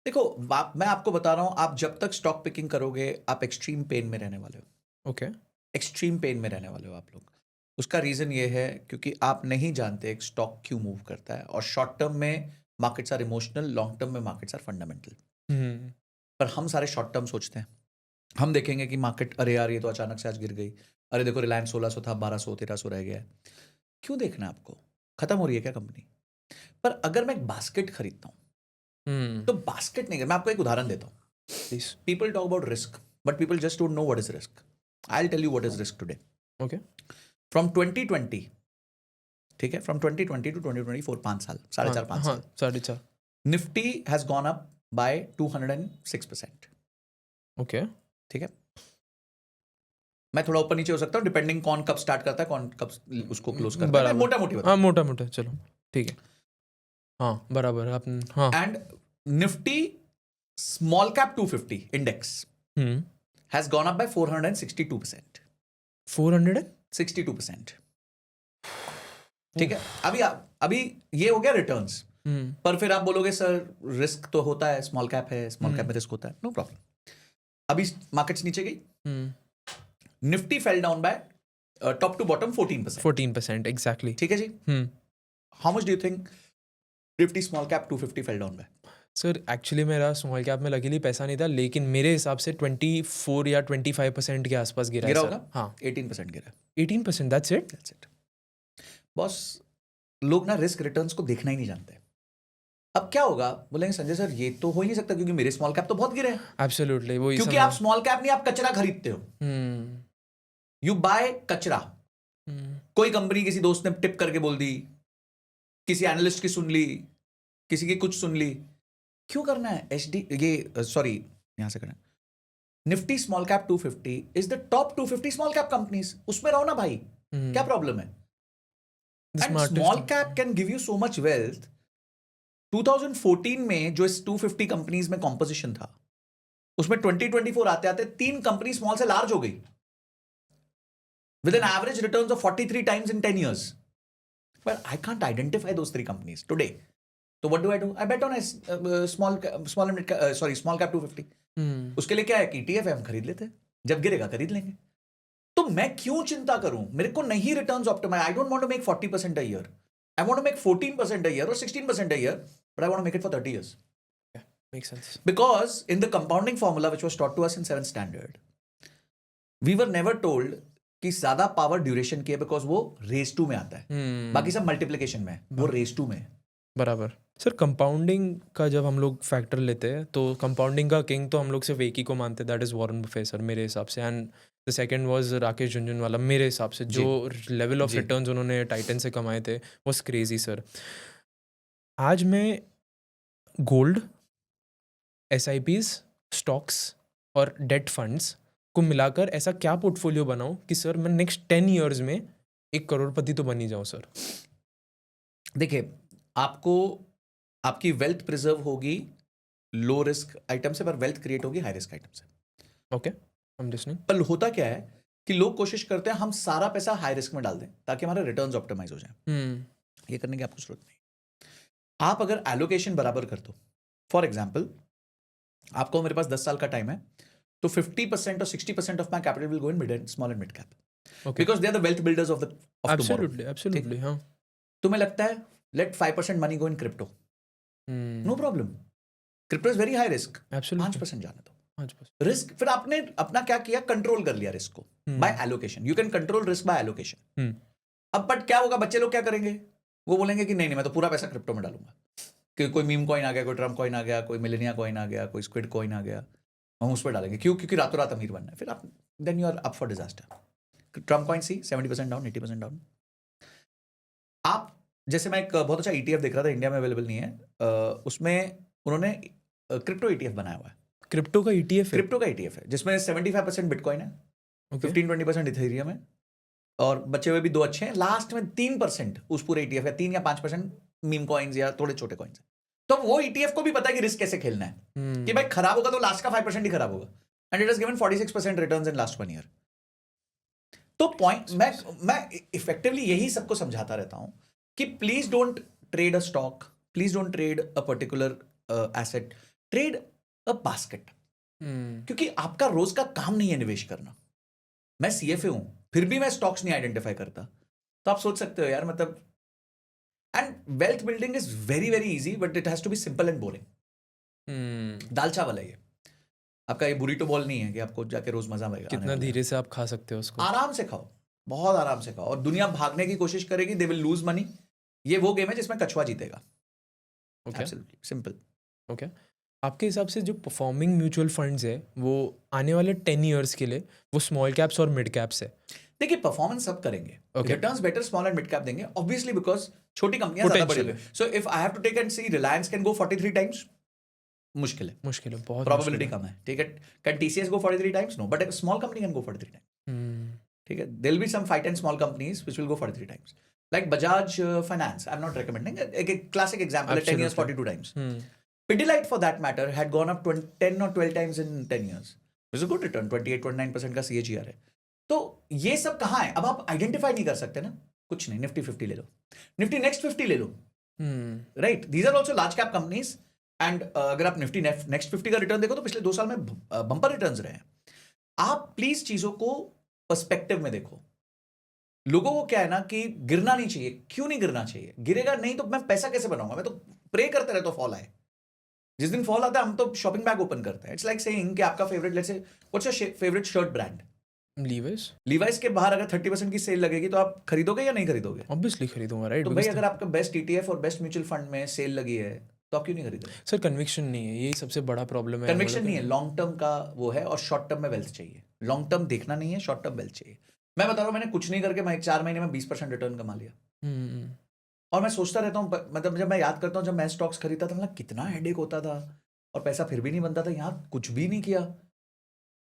देखो, मैं आपको बता रहा हूँ, आप जब तक स्टॉक पिकिंग करोगे आप एक्सट्रीम पेन में रहने वाले हो. ओके. एक्सट्रीम पेन में रहने वाले हो आप लोग. उसका रीजन ये है क्योंकि आप नहीं जानते एक स्टॉक क्यों मूव करता है. और शॉर्ट टर्म में markets are emotional, long term में मार्केट्स आर फंडामेंटल. पर हम सारे शॉर्ट टर्म सोचते हैं. हम देखेंगे कि मार्केट, अरे यार ये तो अचानक से आज गिर गई, अरे देखो रिलायंस 1600 था 1200 1300 रह गया है. क्यों देखना है आपको? खत्म हो रही है क्या कंपनी? पर अगर मैं एक बास्केट खरीदता हूँ तो बास्केट नहीं, मैं आपको एक उदाहरण देता हूँ. People talk about risk, but people just don't know what is risk. I will tell you what is risk today. Okay. From 2020, ठीक है, फ्रॉम 2020 to 2024, 5 साल, 4.5 साल, 4.5. Nifty has gone up by 206%. Okay. ठीक है, मैं थोड़ा ऊपर नीचे हो सकता हूँ डिपेंडिंग कौन कब स्टार्ट करता है, कौन कब उसको क्लोज करता है. मोटा मोटी हाँ, मोटा मोटा चलो ठीक है. हाँ बराबर है आपने. हाँ. And Nifty small cap 250 index has gone up by 462%. 462%. ठीक है, अभी ये हो गया रिटर्न्स. पर फिर आप बोलोगे सर रिस्क तो होता है, स्मॉल कैप है, स्मॉल कैप में रिस्क होता है. No problem. अभी मार्केट्स नीचे गई, Nifty fell down by top to bottom 14%. Exactly. ठीक है जी. How much do you think Nifty small cap 250 fell down by? Sir actually मेरा स्मॉल कैप में लकीली पैसा नहीं था, लेकिन मेरे हिसाब से 24 या 25% के आसपास गिरा होगा. हाँ, 18% गिरा. 18%. That's it. बॉस, लोग ना रिस्क रिटर्न्स को देखना ही नहीं जानते. अब क्या होगा, बोलेंगे संजय सर ये तो हो ही नहीं सकता क्योंकि मेरे स्मॉल कैप तो बहुत गिरे. एब्सोल्युटली. वो क्योंकि आप स्मॉल कैप नहीं, आप कचरा खरीदते हो. यू बाय कचरा. कोई कंपनी किसी दोस्त ने टिप करके बोल दी, किसी एनालिस्ट की सुन ली, किसी की कुछ सुन ली. क्यों करना है? यहां से करना. Nifty small cap 250 is the top 250 small cap companies. उसमें रहो ना भाई, क्या प्रॉब्लम है? And small cap can give you so much wealth. 2014 में जो इस 250 कंपनीज में कॉम्पोजिशन था, उसमें 2024 आते आते 3 कंपनी स्मॉल से लार्ज हो गई with an average returns of 43 times in 10 years. But I can't identify those 3 companies today. So what do? I bet on a small cap 250. उसके लिए क्या है कि ETF है, हम खरीद लेते हैं, जब गिरेगा खरीद लेंगे. तो मैं क्यों चिंता करूं? मेरे को नहीं returns optimise. I don't want to make 40% a year. I want to make 14% a year or 16% a year, but I want to make it for 30 years. Yeah, makes sense. Because in the compounding formula which was taught to us in 7th standard, we were never told कि ज्यादा power duration की है because वो raise to में आता है, बाकी सब मल्टीप्लिकेशन में है, वो रेस टू में है। बराबर। सर कंपाउंडिंग का जब हम लोग फैक्टर लेते हैं तो कंपाउंडिंग का किंग तो हम लोग सिर्फ एक ही को मानते हैं, that is Warren Buffett sir मेरे हिसाब से, and the second was Rakesh Jhunjhunwala मेरे हिसाब से। जो लेवल ऑफ रिटर्न्स उन्होंने टाइटन से कमाए थे वाज क्रेजी सर। आज मैं गोल्ड, SIPs, स्टॉक्स और डेट फंड्स को मिलाकर ऐसा क्या पोर्टफोलियो बनाऊं कि सर मैं नेक्स्ट 10 ईयर्स में एक करोड़पति तो बन ही जाऊं सर। देखिए, आपको आपकी वेल्थ प्रिजर्व होगी लो रिस्क आइटम से, पर वेल्थ क्रिएट होगी हाई रिस्क आइटम से। Okay, I am listening. पर होता क्या है कि लोग कोशिश करते हैं हम सारा पैसा हाई रिस्क में डाल दें ताकि हमारे रिटर्न्स ऑप्टिमाइज हो जाए। ये करने की आपको जरूरत नहीं। आप अगर एलोकेशन बराबर कर दो, फॉर एग्जाम्पल आपको मेरे पास 10 साल का टाइम है, तो 50% और 60% of my capital will go in mid and small and mid cap, because they are the wealth builders of absolutely absolutely. हाँ, तुम्हें लगता है let 5% money go in crypto, no problem, crypto is very high risk, 5% जाने दो। Risk फिर आपने अपना क्या किया, कंट्रोल कर लिया रिस्क को by allocation. You can control risk by allocation. अब बट क्या होगा, बच्चे लोग क्या करेंगे, वो बोलेंगे कि नहीं मैं तो पूरा पैसा क्रिप्टो में डालूंगा, कि कोई मीम कॉइन आ गया, कोई ट्रम्प कॉइन आ गया, कोई मिलेनिया कॉइन आ गया, कोई स्क्विड कॉइन आ गया, हम उस पर डालेंगे। क्यों? क्योंकि रातों रात अमीर बनना है। फिर आप then you are up for disaster. Trump coin see 70% down, 80% down. आप जैसे मैं एक बहुत अच्छा ETF देख रहा था, इंडिया में अवेलेबल नहीं है, उसमें उन्होंने क्रिप्टो ETF बनाया हुआ है। क्रिप्टो का ETF है जिसमें 75% बिटकॉइन है, 15-20% इथेरियम है, और बचे हुए भी 2 अच्छे हैं। लास्ट में 3% उस पूरे ETF है, 3 या 5% मीम कॉइन्स या थोड़े छोटे कॉइन्स है। तो वो ETF को भी पता है कि रिस्क कैसे खेलना है, कि भाई खराब होगा तो लास्ट का 5% ही खराब होगा, and it has given 46% returns in last 1 year. तो पॉइंट मैं इफेक्टिवली यही सबको समझाता रहता हूं कि please don't trade a stock, please don't trade a particular asset, trade a basket. क्योंकि आपका रोज का काम नहीं है निवेश करना। मैं CFA हूं, फिर भी मैं स्टॉक्स नहीं आइडेंटिफाई करता। तो आप सोच सकते हो यार, मतलब, and wealth building is very very easy, but it has to be simple and boring. दाल चावल है ये आपका, ये बुरीटो बॉल नहीं है कि आपको जाके रोज मजा आएगा। कितना धीरे से आप खा सकते हो उसको, आराम से खाओ, बहुत आराम से खाओ। और दुनिया भागने की कोशिश करेगी, दे विल लूज मनी। ये वो गेम है जिसमें कछुआ जीतेगा। Absolutely simple. ओके, आपके हिसाब से जो परफॉर्मिंग म्यूचुअल फंड्स है वो आने वाले 10 ईयर्स के लिए वो स्मॉल कैप्स और मिड कैप्स है? देखिए, परफॉर्मेंस सब करेंगे, returns better small and mid cap देंगे ऑब्वियसली, बिकॉज छोटी कंपनियां ज्यादा बड़ी होंगी। So if I have to take and see, Reliance can go 43 times, मुश्किल है, बहुत प्रोबेबिलिटी कम है, ठीक है। Can TCS go 43 times? No, but small company can go 43 times, ठीक है। There will be some 5-10 small companies which will go 43 times, like Bajaj Finance. I'm not recommending a classic example at 10 years 42 times. Pidilite for that matter had gone up 10 or 12 times in 10 years. It's a good return, 28-29% का CAGR है। तो ये सब कहाँ है? अब आप identify नहीं कर सकते ना, कुछ नहीं। निफ्टी 50 ले लो, निफ्टी नेक्स्ट 50 ले लो, right? These are also large cap companies, and अगर आप निफ्टी नेक्स्ट 50 का रिटर्न देखो तो पिछले 2 साल में बंपर रिटर्न्स रहे हैं। आप प्लीज चीजों को पर्सपेक्टिव में देखो। लोगों को क्या है ना कि गिरना नहीं चाहिए। क्यों नहीं गिरना चाहिए? गिरेगा नहीं तो मैं पैसा कैसे बनाऊंगा? मैं तो प्रे करते रहता हूं फॉल आए। जिस दिन फॉल आता है हम तो शॉपिंग बैग ओपन करते हैं। इट्स लाइक सेइंग कि आपका favourite, let's say what's your favourite shirt brand? Levi's के बाहर अगर 30% की सेल लगेगी तो आप खरीदोगे या नहीं खरीदोगे? ऑब्वियसली खरीदूंगा, राइट? तो भाई अगर आपका बेस्ट ETF और बेस्ट म्यूचुअल फंड में सेल लगी है तो आप क्यों नहीं खरीदोगे? सर कन्विक्शन नहीं है, यही सबसे बड़ा प्रॉब्लम है। कन्विक्शन नहीं है, लॉन्ग टर्म का वो है, और शॉर्ट टर्म में वेल्थ चाहिए। लॉन्ग टर्म देखना नहीं है, शॉर्ट टर्म वेल्थ चाहिए। मैं बता रहा हूँ, मैंने कुछ नहीं करके मैं 4 महीने में 20% रिटर्न कमा लिया। और मैं सोचता रहता हूँ, मतलब जब मैं याद करता हूँ जब मैं स्टॉक्स खरीदता था, मतलब कितना हेडेक होता था और पैसा फिर भी नहीं बनता था। यहाँ कुछ भी नहीं किया,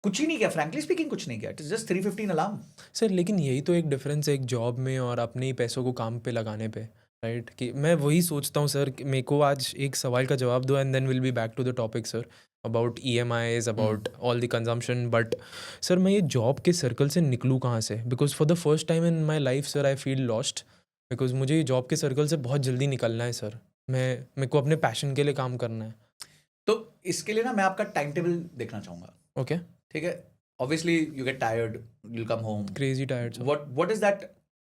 कुछ ही नहीं किया, फ्रैंकली स्पीकिंग कुछ नहीं किया। It is just 315 alarm. Sir लेकिन यही तो एक डिफरेंस है एक जॉब में और अपने ही पैसों को काम पे लगाने पे, राइट? कि मैं वही सोचता हूँ सर, मेरे को आज एक सवाल का जवाब दो and then will be back to the topic sir, about EMIs, about all the consumption. But sir मैं ये जॉब के सर्कल से निकलूँ कहाँ से? Because for the first time in my life sir I feel lost, because मुझे ये job के सर्कल से बहुत जल्दी निकलना है सर। मेरे को अपने पैशन के लिए काम करना है। तो इसके लिए ना मैं आपका टाइम टेबल देखना चाहूँगा। ओके, ठीक है। Obviously you get tired, you'll come home. Crazy tired. So. What is that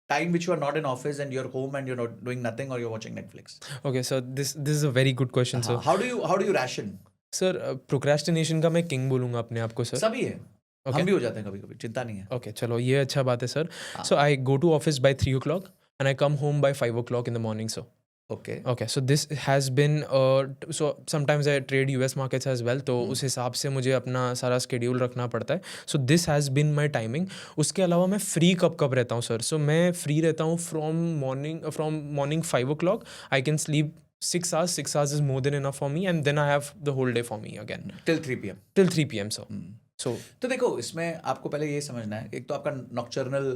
time which you are not in office and you're home and you're not doing nothing or you're watching Netflix? Okay, so this is a very good question, sir. How do you ration? Sir, procrastination का मैं king बोलूँगा अपने आप को, sir. सभी है. हम भी हो जाते हैं कभी कभी, चिंता नहीं है। ओके चलो ये अच्छा बात है सर. हाँ. So I go to office by 3 o'clock and I come home by 5 o'clock in the morning. So okay. okay, so this has been so sometimes I trade US markets as well, तो उस हिसाब से मुझे अपना सारा schedule रखना पड़ता है. So this has been my timing. उसके अलावा मैं फ्री कब रहता हूँ सर? So मैं फ्री रहता हूँ from morning 5 o'clock. I can sleep 6 hours. 6 hours is more than enough for me, and then I have the whole day for me again till 3 PM. till 3 PM. So तो देखो इसमें आपको पहले ये समझना है, एक तो आपका नॉक्टर्नल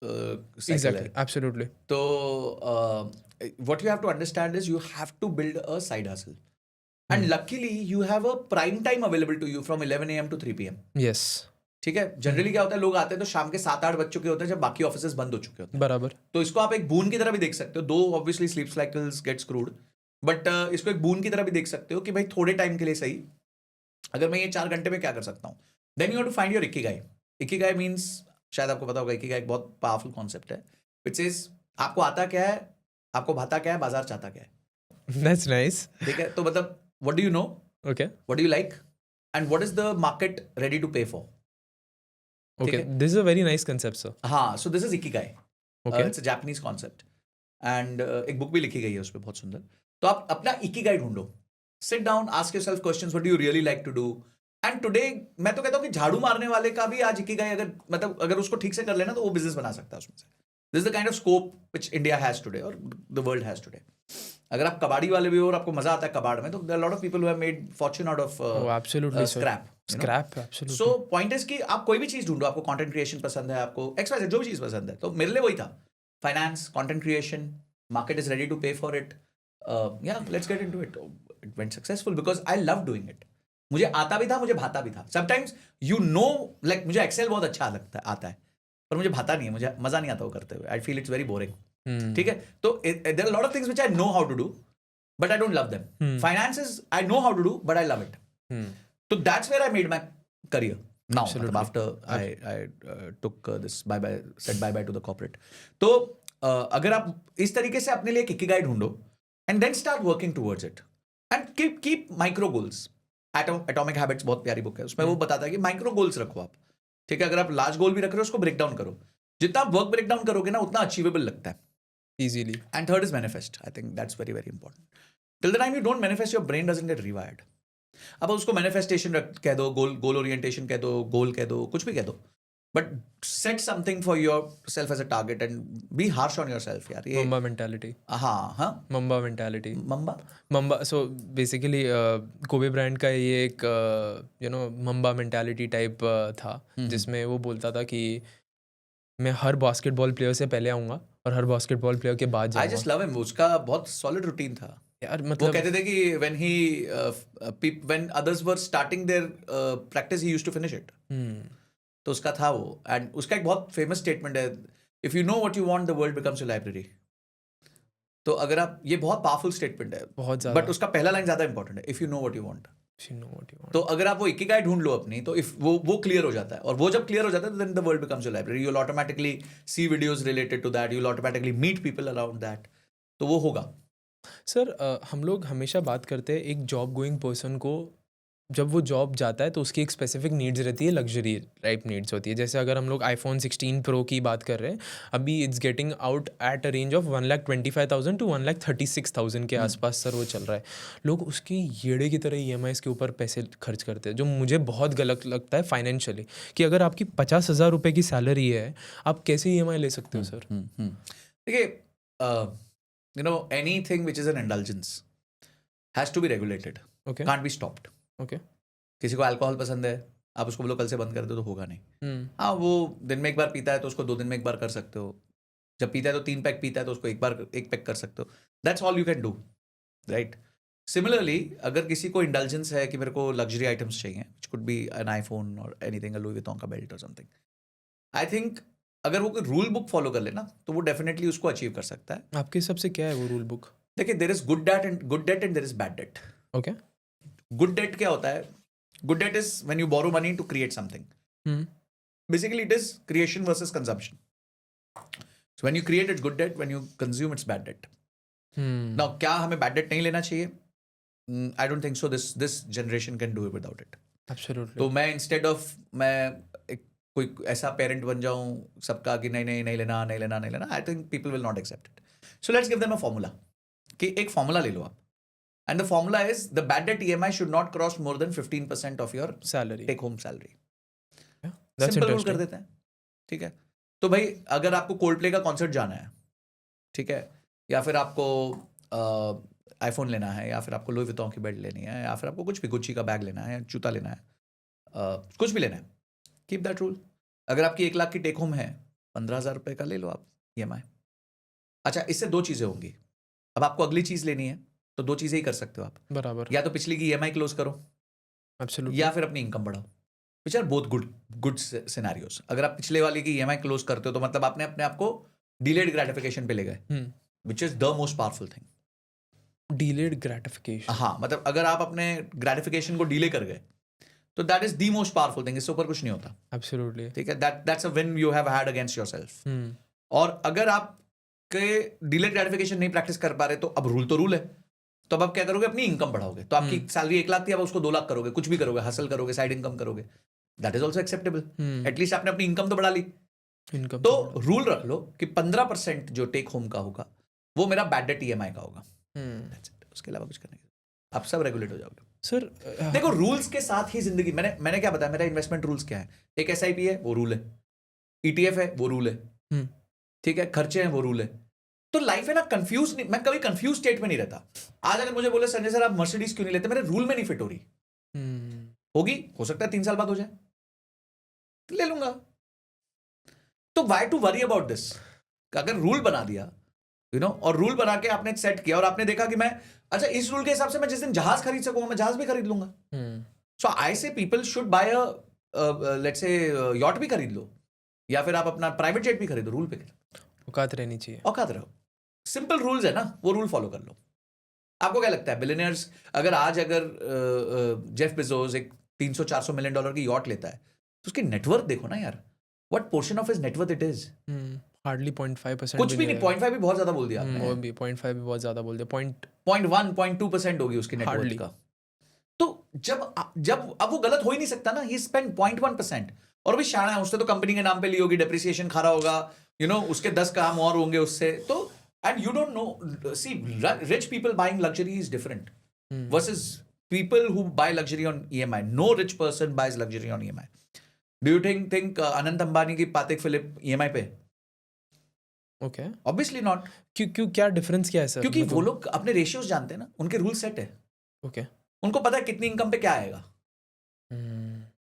साइकिल exactly, है. absolutely. तो what you have to understand is you have to build a side hustle. And luckily you have a prime time available to you from 11 AM to 3 PM. Yes. ठीक है. Generally क्या होता है, लोग आते हैं तो शाम के 7-8 बज चुके होते हैं जब बाकी ऑफिसेज बंद हो चुके होते हैं. बराबर. तो इसको आप एक बून की तरह भी देख सकते हो. Though obviously sleep cycles get screwed, but इसको एक बून की तरह भी देख सकते हो कि भाई थोड़े टाइम के लिए सही, अगर मैं ये 4 घंटे में क्या कर सकता हूँ. Then you have to find your ikigai. Ikigai means, शायद आपको पता होगा, इकिगाई एक बहुत पावरफुल कॉन्सेप्ट है. व्हिच इज आपको आता क्या है, आपको भाता क्या है, बाजार चाहता क्या है. That's nice. ठीक है. तो मतलब what do you know, Okay. What do you like, and what is the market ready to pay for. Okay. This is a very nice concept, sir. हाँ. So this is ikigai. Okay. It's a Japanese concept, and एक book भी लिखी गई है उस पर बहुत सुंदर. तो आप अपना इकिगाई ढूंढो. Sit down, ask yourself questions, what do you really like to do. And today मैं तो कहता हूँ कि झाड़ू मारने वाले का भी आज इकिगाई अगर उसको ठीक से कर लेना तो वो बिजनेस बना सकता है उसमें से. This is the kind of scope which India has today और द वर्ल्ड हैज टुडे. अगर आप कबाड़ी वाले भी हो और आपको मजा आता है कबाड़ में, तो there are lot of people who have made fortune out of Oh, absolutely, sir. Scrap. Scrap, absolutely. So point is कि आप कोई भी चीज ढूंढो. आपको कंटेंट क्रिएशन पसंद है, आपको XYZ जो भी चीज पसंद है, तो मेरे लिए वही था. Finance, content creation, market is ready to pay for it. Yeah let's get into it. It went successful because I love doing it. मुझे आता भी था, मुझे भाता भी था. समटाइम्स यू नो, लाइक मुझे एक्सेल बहुत अच्छा आता है, पर मुझे भाता नहीं है, मुझे मजा नहीं आता वो करते हुए. I feel it's very boring. ठीक है. तो there are lot of things which I know how to do, but I don't love them. Finance is I know how to do, but I love it. So that's where I made my career. Now, after I took this said bye-bye to the corporate. तो अगर आप इस तरीके से अपने लिए एक Ikigai ढूंढो and then start working towards it and keep micro goals. Atomic Habits बहुत प्यारी बुक है, उसमें वो बताता है कि माइक्रो गोल्स रखो आप. ठीक है. अगर आप लार्ज गोल भी रख रहे हो, उसको ब्रेक डाउन करो. जितना आप वर्क ब्रेक डाउन करोगे ना, उतना अचीवेबल लगता है easily. And third is manifest. I think that's very very important. Till the time you don't manifest, your brain doesn't get rewired. अब उसको मैनिफेस्टेशन कह दो, गोल ओरिएंटेशन कह दो, गोल कह दो, कुछ भी कह दो, but set something for yourself as a target and be harsh on yourself. यार ये Mamba mentality. हाँ Mamba mentality. Mamba. So basically Kobe brand का ये एक Mamba mentality टाइप था, जिसमें वो बोलता था कि मैं हर बास्केटबॉल प्लेयर से पहले आऊंगा और हर बास्केटबॉल प्लेयर के बाद आई जाऊंगा. Just love him. उसका बहुत सॉलिड रूटीन था यार वो. मतलब कहते थे कि when others were starting their practice, he used to finish it. तो उसका था वो. एंड उसका एक बहुत फेमस स्टेटमेंट है, if you know what you want, the world becomes your library. तो अगर आप, ये बहुत पावरफुल स्टेटमेंट है, बहुत ज्यादा. बट उसका पहला लाइन ज्यादा इंपॉर्टेंट है, if you know what you want. You know what you want. तो अगर आप वो इकिगाई ढूंढ लो अपनी, तो इफ वो क्लियर हो जाता है, और वो जब क्लियर हो जाता है, then the world becomes your library. You will automatically see videos related to that, you will automatically meet people around that. तो वो होगा. सर हम लोग हमेशा बात करते हैं एक जॉब गोइंग पर्सन को, जब वो जॉब जाता है तो उसकी एक स्पेसिफिक नीड्स रहती है, लग्जरी टाइप नीड्स होती है. जैसे अगर हम लोग iPhone 16 Pro की बात कर रहे हैं, अभी it's getting out at a range of 1,25,000 to 1,36,000 के आसपास सर वो चल रहा है. लोग उसके येड़े की तरह EMIs के ऊपर पैसे खर्च करते हैं, जो मुझे बहुत गलत लगता है फाइनेंशियली. कि अगर आपकी 50,000 रुपये की सैलरी है, आप कैसे EMI ले सकते हो सर? देखिए, you know, anything which is an indulgence has to be regulated. Okay. Can't be stopped. Okay. किसी को अल्कोहल पसंद है, आप उसको बोलो कल से बंद कर दो, तो होगा नहीं. हाँ, वो दिन में एक बार पीता है तो उसको 2 दिन में एक बार कर सकते हो. जब पीता है तो 3 पैक पीता है तो उसको एक पैक कर सकते हो. That's all you can do, right. Similarly अगर किसी को इंडल्जेंस है कि मेरे को लग्जरी आइटम्स चाहिए, which could be an iPhone और एनीथिंग, अ लुई विटॉन का बेल्ट और समथिंग, आई थिंक अगर वो कोई रूल बुक फॉलो कर लेना, तो वो डेफिनेटली उसको अचीव कर सकता है. आपके हिसाब से क्या है वो रूल बुक? देखिए, there is good debt and there is bad debt. Okay. Good debt क्या होता है? Good debt is when you borrow money to create something. Basically it is creation versus consumption. So when you create it's good debt, when you consume it's bad debt. Now क्या हमें bad debt नहीं लेना चाहिए? I don't think so this generation can do it without it. Absolutely. तो मैं instead of मैं कोई ऐसा पेरेंट बन जाऊं सबका कि नहीं लेना, I think people will not accept it. So let's give them a formula कि एक फॉर्मूला ले लो आप, and the formula is the bad debt EMI should not cross more than 15% of your salary. Take home salary. That's simple rule कर interesting. देते हैं. ठीक है, तो भाई अगर आपको कोल्ड प्ले का कॉन्सर्ट जाना है, ठीक है, या फिर आपको आईफोन लेना है, या फिर आपको लुई विटॉन की बेल्ट लेनी है, या फिर आपको कुछ भी गुच्ची का बैग लेना है, जूता लेना है, कुछ भी लेना है, कीप दैट रूल. अगर आपकी 1 लाख की टेक होम है, 15,000 रुपये का ले लो आप EMI. अच्छा, इससे 2 चीज़ें होंगी. अब आपको अगली चीज़ लेनी है तो 2 चीज़ें ही कर सकते हो आप. बराबर. या तो पिछली की EMI क्लोज करो, एब्सोल्युटली. या फिर अपनी इनकम बढ़ाओ. Which are both good scenarios. अगर आप पिछले वाले की EMI क्लोज करते हो तो मतलब आपने अपने आप को डिलेड ग्रेटिफिकेशन पे ले गए, which is the most powerful thing. Delayed gratification. हाँ, मतलब अगर आप अपने ग्रेटिफिकेशन को डिले कर गए तो that is the most powerful thing. इससे ऊपर कुछ नहीं होता. एब्सोल्युटली. ठीक है, that's a win you have had against yourself. और अगर आप के डिलेड ग्रेटिफिकेशन नहीं प्रैक्टिस कर पा रहे तो अब रूल तो रूल है. तो अब आप क्या करोगे, अपनी इनकम बढ़ाओगे. तो आपकी सैलरी 1 लाख थी, अब उसको 2 लाख करोगे, कुछ भी करोगे, हसल करोगे, साइड इनकम करोगे. That is also acceptable. At least आपने अपनी इनकम तो बढ़ा ली. इनकम. तो रूल रख लो कि 15% जो टेक होम का होगा वो मेरा बैड डेट EMI का होगा. That's it. उसके अलावा कुछ करने की, आप सब रेगुलेट हो जाओगे. सर देखो, रूल्स के साथ ही जिंदगी. मैंने क्या बताया, मेरा इन्वेस्टमेंट रूल्स क्या है. एक SIP है, वो रूल है. ETF है, वो रूल है. ठीक है, खर्चे हैं, वो रूल है. तो लाइफ है ना, कंफ्यूज नहीं. मैं कभी कंफ्यूज स्टेट में नहीं रहता. आज अगर मुझे बोले संजय सर आप मर्सिडीज क्यों नहीं लेते, मेरे रूल में नहीं फिट हो रही. होगी, हो सकता है 3 साल बाद हो जाए, तो ले लूंगा. तो why to worry about this. अगर रूल बना दिया, और रूल बना के आपने सेट किया और आपने देखा कि मैं, अच्छा, इस रूल के हिसाब से मैं जिस दिन जहाज खरीद सकूंगा मैं जहाज भी खरीद लूंगा. सो आई से people should buy let's say yacht भी खरीद लो, या फिर आप अपना प्राइवेट जेट भी खरीदो. रूल पे औकात रहनी चाहिए. औकात रहो. सिंपल रूल्स है ना, वो रूल फॉलो कर लो. आपको क्या लगता है, बिलियनियर्स अगर जेफ बेजोस एक $300-400 मिलियन की यॉट लेता है तो उसकी नेटवर्थ देखो ना यार. What portion of his net worth it is. Hardly 0.5%. कुछ भी नहीं. 0.5 भी बहुत ज्यादा बोल दिया आपने. वो भी 0.5 भी बहुत ज्यादा बोल दिया. 0.1 0.2% होगी उसकी नेटवर्थ का. तो जब अब वो गलत हो ही नहीं सकता ना. ही स्पेंड 0.1%. और भी शाना है, उससे तो कंपनी के नाम पे ली होगी, डेप्रिसिएशन खा रहा होगा, उसके 10 काम और होंगे उससे. तो and you don't know, see, rich people buying luxury is different versus people who buy luxury on EMI. No rich person buys luxury on EMI. Do you think Anant Ambani की पातेक फिलिप EMI पे? Okay. Obviously not. क्यों क्या difference क्या है sir? क्योंकि वो लोग अपने रेशियोज जानते हैं ना, उनके रूल सेट है. ओके. उनको पता है कितनी इनकम पे क्या आएगा.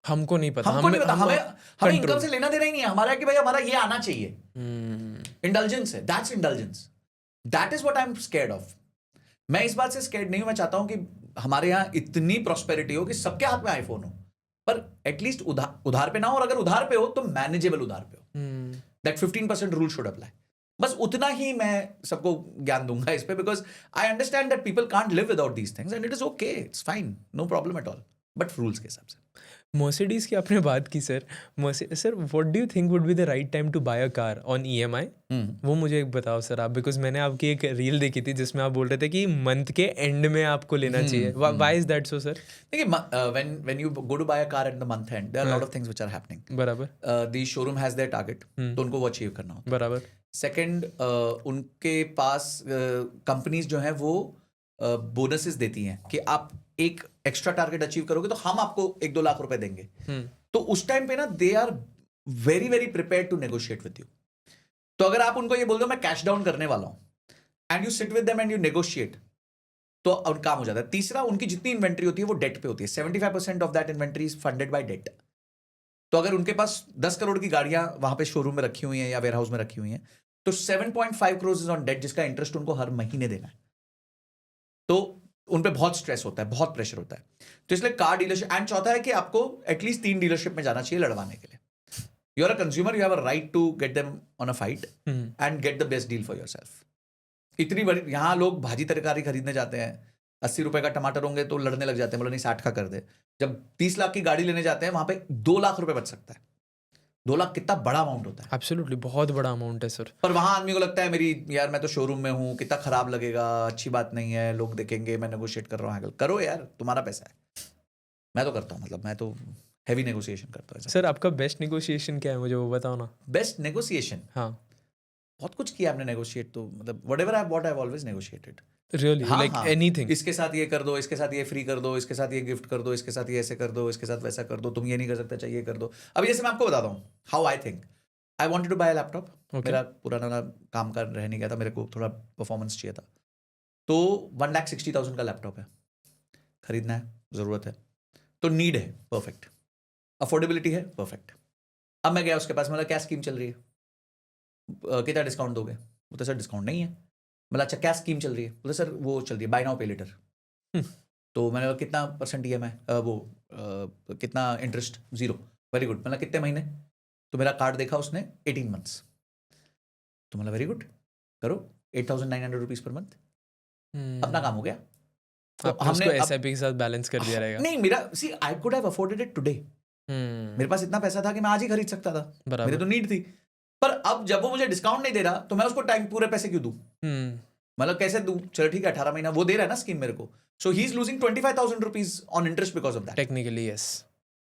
हमको नहीं पता. हमको नहीं पता. हमें इनकम से लेना देना ही नहीं है. हमारा कि भाई हमारा ये आना चाहिए. इंडल्जेंस है. That's indulgence. That is what I am scared of. मैं इस बात से स्कैर्ड नहीं हूं. मैं चाहता हूं कि हमारे यहाँ इतनी प्रॉस्पेरिटी हो कि सबके हाथ में आईफोन हो, पर एटलीस्ट उधार पे ना हो. और अगर उधार पे हो तो मैनेजेबल उधार पे हो. That 15% rule should apply. बस उतना ही मैं सबको ज्ञान दूंगा इस पे, because I understand that people can't live without these things and it is okay. It's fine, no problem at all, but rules के हिसाब से. मर्सिडीज की आपने बात की sir. Sir what do you think would be the right time to buy a car on EMI? वो मुझे एक बताओ सर आप, बिकॉज मैंने आपकी एक रील देखी थी जिसमें आप बोल रहे थे कि मंथ के एंड में आपको लेना चाहिए. Why is that so sir? देखिए, when you go to buy a car at the month end, there are lot of things which are happening. बराबर. The showroom has their target, तो उनको वो अचीव करना होता है. बराबर. सेकंड, उनके पास कंपनीज जो है वो बोनसेस देती हैं कि आप एक एक्स्ट्रा टारगेट अचीव करोगे तो हम आपको 1-2 लाख रुपए देंगे. तो उस टाइम पे ना they are very very prepared to negotiate with you. तो अगर आप उनको ये बोल दो मैं कैश डाउन करने वाला हूं and you sit with them and you negotiate, तो अब काम हो जाता है. तीसरा, उनकी जितनी इन्वेंट्री होती है वो डेट पे होती है. 75% of that inventory is funded by debt. तो अगर उनके पास 10 करोड़ की गाड़ियां वहां पे शोरूम में रखी हुई हैं या वेयर हाउस में रखी हुई हैं, तो 7.5 करोड़ इज ऑन डेट, जिसका इंटरेस्ट उनको हर महीने देना है. तो उन पे बहुत स्ट्रेस होता है, बहुत प्रेशर होता है. तो इसलिए कार डीलरशिप. एंड चौथा है कि आपको एटलीस्ट 3 डीलरशिप में जाना चाहिए लड़वाने के लिए. You are a consumer, you have a right to get them on a fight and get the best deal for yourself. इतनी बड़ी, यहाँ लोग भाजी तरकारी खरीदने जाते हैं, 80 रुपए का टमाटर होंगे तो लड़ने लग जाते हैं, बोला नहीं 60 का कर दे. जब 30 लाख की गाड़ी लेने जाते हैं वहां पे 2 लाख रुपए बच सकता है. 2 लाख कितना बड़ा अमाउंट होता है। एब्सोल्युटली बहुत बड़ा अमाउंट है सर। पर वहां आदमी को लगता है मेरी यार मैं तो शोरूम में हूँ, कितना खराब लगेगा, अच्छी बात नहीं है, लोग देखेंगे मैं नेगोशिएट कर रहा हूँ। करो यार, तुम्हारा पैसा है। मैं तो करता हूँ, मतलब मैं तो हैवी नेगोशिएशन करता हूँ। सर आपका बेस्ट नेगोशिएशन क्या है, मुझे वो बताओ ना। बेस्ट नेगोशिएशन, हाँ बहुत कुछ किया आपने नेगोशिएट, तो मतलब whatever I what I have always negotiated. Really हाँ, लाइक हाँ, एनीथिंग। इसके साथ ये कर दो, इसके साथ ये फ्री कर दो, इसके साथ ये गिफ्ट कर दो, इसके साथ ये ऐसे कर दो, इसके साथ वैसा कर दो, तुम ये नहीं कर सकते, चाहिए कर दो। अभी जैसे मैं आपको बताता हूँ how I think. I wanted to buy a laptop. मेरा पुराना काम का रह नहीं गया था, मेरे को थोड़ा परफॉर्मेंस चाहिए था, तो 1,60,000 का लैपटॉप है, खरीदना है, जरूरत है, तो नीड है, परफेक्ट, अफोर्डेबिलिटी है, परफेक्ट। अब मैं गया उसके पास, मतलब क्या स्कीम चल रही है, कितना डिस्काउंट दोगे? बोलते सर डिस्काउंट नहीं है। मतलब अच्छा क्या स्कीम चल रही है? बोलते सर वो चल रही है बाय नाउ पे लेटर। तो मैंने कितना परसेंट EMI, वो कितना इंटरेस्ट? 0। Very good. मतलब कितने महीने? तो मेरा कार्ड देखा उसने, 18 मंथ्स। तो मतलब वेरी गुड, करो 8,900 रुपीज पर मंथ, अपना काम हो गया। तो हमने उसको SIP के साथ बैलेंस कर दिया रहेगा। नहीं, मेरा see I could have afforded it today. मेरे पास इतना पैसा था कि मैं आज ही खरीद सकता था, मेरे तो नीड थी। पर अब जब वो मुझे डिस्काउंट नहीं दे रहा, तो मैं उसको टाइम पूरे पैसे क्यों दूं? मतलब कैसे दूं? चलो ठीक है, 18 महीना वो दे रहा है ना स्कीम मेरे को, so he is losing 25,000 rupees on interest because of that. Technically yes.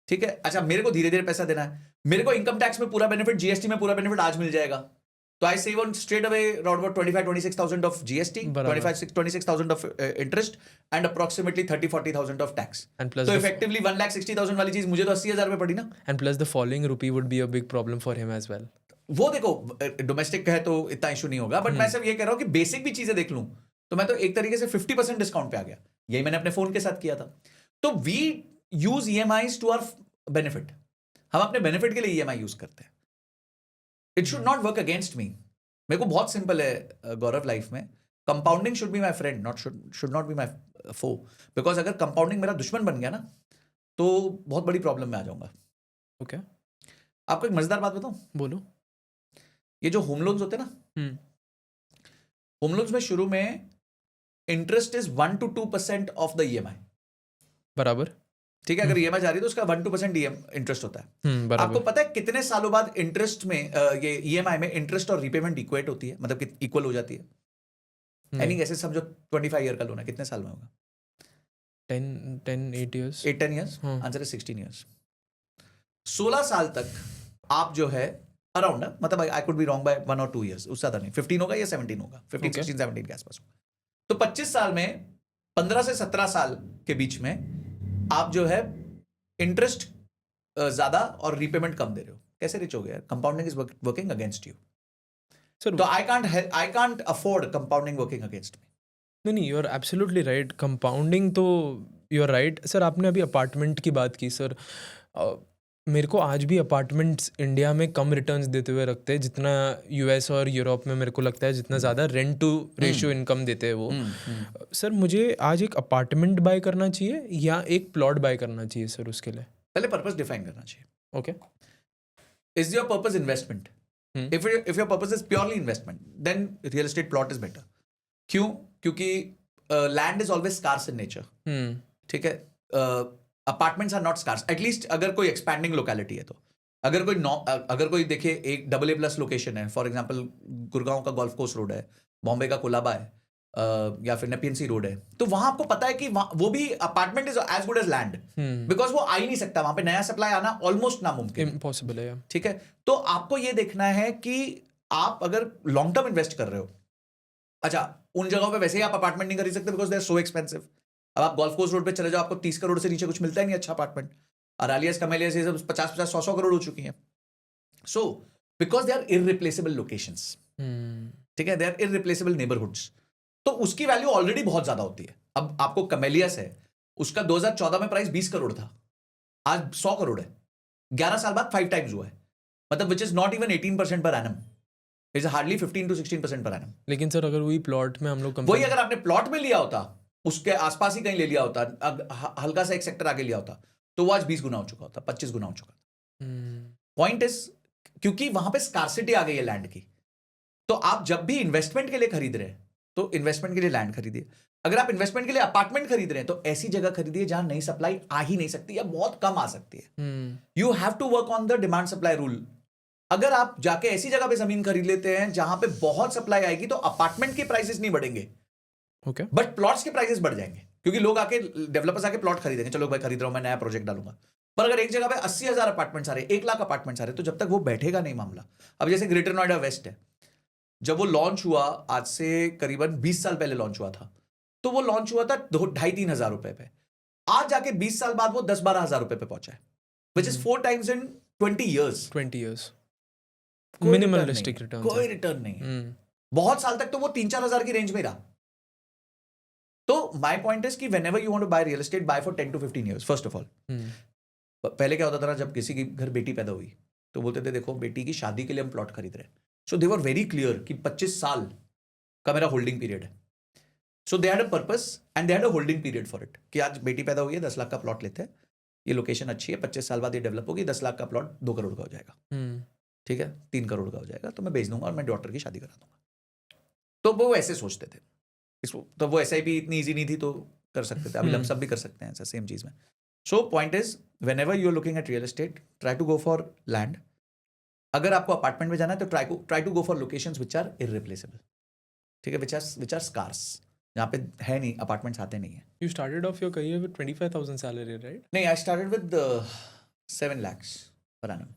ठीक है, अच्छा मेरे को धीरे धीरे पैसा देना है, मेरे को इनकम टैक्स में पूरा बेनिफिट, GST में पूरा बेनिफिट आज मिल जाएगा, तो I save on straight away around 25,000-26,000 of GST, 25,000-26,000 of interest and approximately 30,000-40,000 of tax. तो इफेक्टिवली 1,60,000 वाली चीज मुझे तो 80,000 में पड़ी ना। And plus the following rupee would be a big problem for him as well. वो देखो डोमेस्टिक है तो इतना इशू नहीं होगा, बट मैं सिर्फ ये कह रहा हूँ कि बेसिक भी चीजें देख लूं, तो मैं तो एक तरीके से 50% डिस्काउंट पे आ गया। यही मैंने अपने फोन के साथ किया था। तो we use EMIs to our benefit, हम अपने बेनिफिट के लिए EMI यूज करते हैं। It should not work against me. मेरे को बहुत सिंपल है गौरव लाइफ में, compounding should be my friend, not should not be my foe. Because अगर कंपाउंडिंग मेरा दुश्मन बन गया ना, तो बहुत बड़ी प्रॉब्लम में आ जाऊंगा। ओके आपको एक मजेदार बात बताऊं? बोलो। ये जो होम लोन्स होते हैं ना, होम लोन्स में शुरू में interest is 1 to 2% of the EMI। बराबर। ठीक है, अगर EMI जा रही है तो उसका 1-2% इंटरेस्ट होता है। आपको पता है कितने सालों बाद इंटरेस्ट में ये EMI में इंटरेस्ट और रीपेमेंट इक्वेट होती है, मतलब कि इक्वल हो जाती है? यानी कैसे समझो 25 ईयर का लोन है, कितने साल में होगा? 8 years। 8-10 years। आंसर है 16 years। 16 साल तक आप जो है अराउंड, मतलब I could be wrong by 1 or 2 years, उससे ज्यादा नहीं, 15 होगा या 17 होगा, 15, 16, 17 के आसपास होगा। तो 25 साल में 15 से 17 साल के बीच में आप जो है इंटरेस्ट ज्यादा और रीपेमेंट कम दे रहे हो। कैसे रिच हो गया? Compounding is working against you. तो I can't afford compounding working against me. नहीं, you are absolutely right. Compounding तो यू आर राइट सर। आपने अभी अपार्टमेंट की बात की सर, मेरे को आज भी अपार्टमेंट्स इंडिया में कम रिटर्न्स देते हुए रखते हैं जितना US और यूरोप में मेरे को लगता है, जितना ज़्यादा रेंट टू रेशियो इनकम देते हैं वो। सर मुझे आज एक अपार्टमेंट बाय करना चाहिए या एक प्लॉट बाय करना चाहिए सर? उसके लिए पहले पर्पस डिफाइन करना चाहिए। Okay, is your purpose investment? If your purpose is purely investment, then real estate plot is better. क्यों? क्योंकि land is always scarce in nature. ठीक है, apartments are not scarce, at least अगर कोई एक्सपैंडिंग लोकेलिटी है तो। अगर कोई देखिए एक AA+ लोकेशन है, फॉर एग्जांपल गुड़गांव का गोल्फ कोर्स रोड है, बॉम्बे का कोलाबा है, या फिर नेपियन सी रोड है, तो वहां आपको पता है कि वो भी apartment is as good as land, because वो आ ही नहीं सकता, वहां पे नया सप्लाई आना ऑलमोस्ट नामुमकिन, इम्पॉसिबल है। ठीक है, तो आपको ये देखना है कि आप अगर लॉन्ग टर्म इन्वेस्ट कर रहे हो, अच्छा उन जगहों पे वैसे ही आप अपार्टमेंट नहीं खरीद सकते because they are so expensive. अब आप गोल्फ कोर्स रोड पे चले जाओ, आपको 30 करोड़ से नीचे कुछ मिलता ही नहीं अच्छा अपार्टमेंट। अरालियास, कमेलियास, ये सब 50-100 करोड़ हो चुकी हैं। So because they are irreplaceable locations, ठीक है, दे आर इररिप्लेसेबल नेबरहुड्स, तो उसकी वैल्यू ऑलरेडी बहुत ज्यादा होती है। अब आपको कमेलियास है, उसका 2014 में प्राइस 20 करोड़ था, आज 100 करोड़ है, 11 साल बाद 5 टाइम्स हुआ है, मतलब which is not even 18% per annum, is hardly 15 to 16% per annum. लेकिन सर अगर वही प्लॉट में हम लोग वही अगर आपने प्लॉट में लिया होता, उसके आसपास ही कहीं ले लिया होता, हल्का सा एक सेक्टर आगे लिया होता, तो वो आज 20 गुना हो चुका होता, 25 गुना हो चुका था। पॉइंट इज, क्योंकि वहां पे स्कार्सिटी आ गई है लैंड की, तो आप जब भी इन्वेस्टमेंट के लिए खरीद रहे हैं तो इन्वेस्टमेंट के लिए लैंड खरीदिए। अगर आप इन्वेस्टमेंट के लिए अपार्टमेंट खरीद रहे हैं तो ऐसी जगह खरीदिए जहां नई सप्लाई आ ही नहीं सकती या बहुत कम आ सकती है। You have to work on the demand supply rule अगर आप जाके ऐसी जगह पे जमीन खरीद लेते हैं जहां पे बहुत सप्लाई आएगी तो अपार्टमेंट के प्राइसेस नहीं बढ़ेंगे, ओके बट प्लॉट्स के प्राइसेस बढ़ जाएंगे, क्योंकि लोग आके डेवलपर्स आके प्लॉट खरीदेंगे, चलो भाई खरीद रहा हूं मैं, नया प्रोजेक्ट डालूंगा। पर अगर एक जगह पे 80,000 अपार्टमेंट्स आ रहे, 1 लाख अपार्टमेंट्स आ रहे, तो जब तक वो बैठेगा नहीं मामला। अब जैसे ग्रेटर नोएडा वेस्ट है, जब वो लॉन्च हुआ आज से करीबन 20 साल पहले लॉन्च हुआ था, तो वो लॉन्च हुआ था 2,500-3 हजार रुपए पे। आज जाके 20 साल बाद वो 10-12 हजार रुपए पे पहुंचा है, which is 4 times in 20 years। 20 years कोई मिनिमलिस्टिक रिटर्न रिटर्न नहीं है, कोई रिटर्न नहीं है। बहुत साल तक तो वो 3-4 हजार की रेंज में रहा। तो माय पॉइंट इज कि whenever you want to buy real estate, buy for 10 to 15 years first of all. पहले क्या होता था ना, जब किसी की घर बेटी पैदा हुई तो बोलते थे देखो बेटी की शादी के लिए हम प्लॉट खरीद रहे हैं। सो दे वर वेरी क्लियर कि 25 साल का मेरा होल्डिंग पीरियड है। So they had a purpose and they had a holding period for it, कि आज बेटी पैदा हुई है, 10 लाख का प्लॉट लेते हैं, ये लोकेशन अच्छी है, 25 साल बाद ये डेवलप होगी, 10 लाख का प्लॉट 2 करोड़ का हो जाएगा, ठीक है, 3 करोड़ का हो जाएगा, तो मैं बेच दूंगा और मैं डॉटर की शादी करा दूंगा। तो वो ऐसे सोचते थे। इसको तो वो SIP इतनी ईजी नहीं थी तो कर सकते थे, अभी लमसम भी कर सकते हैं ऐसा सेम चीज में। So point is whenever you are looking at real estate, try to go for land. अगर आपको अपार्टमेंट में जाना है तो try to go for locations which are irreplaceable, ठीक है, विच आर स्कार्स, जहाँ पे है नहीं, अपार्टमेंट्स आते नहीं है। You started off your career with 25,000 salary, right? नहीं, I started with 7 lakhs per annum।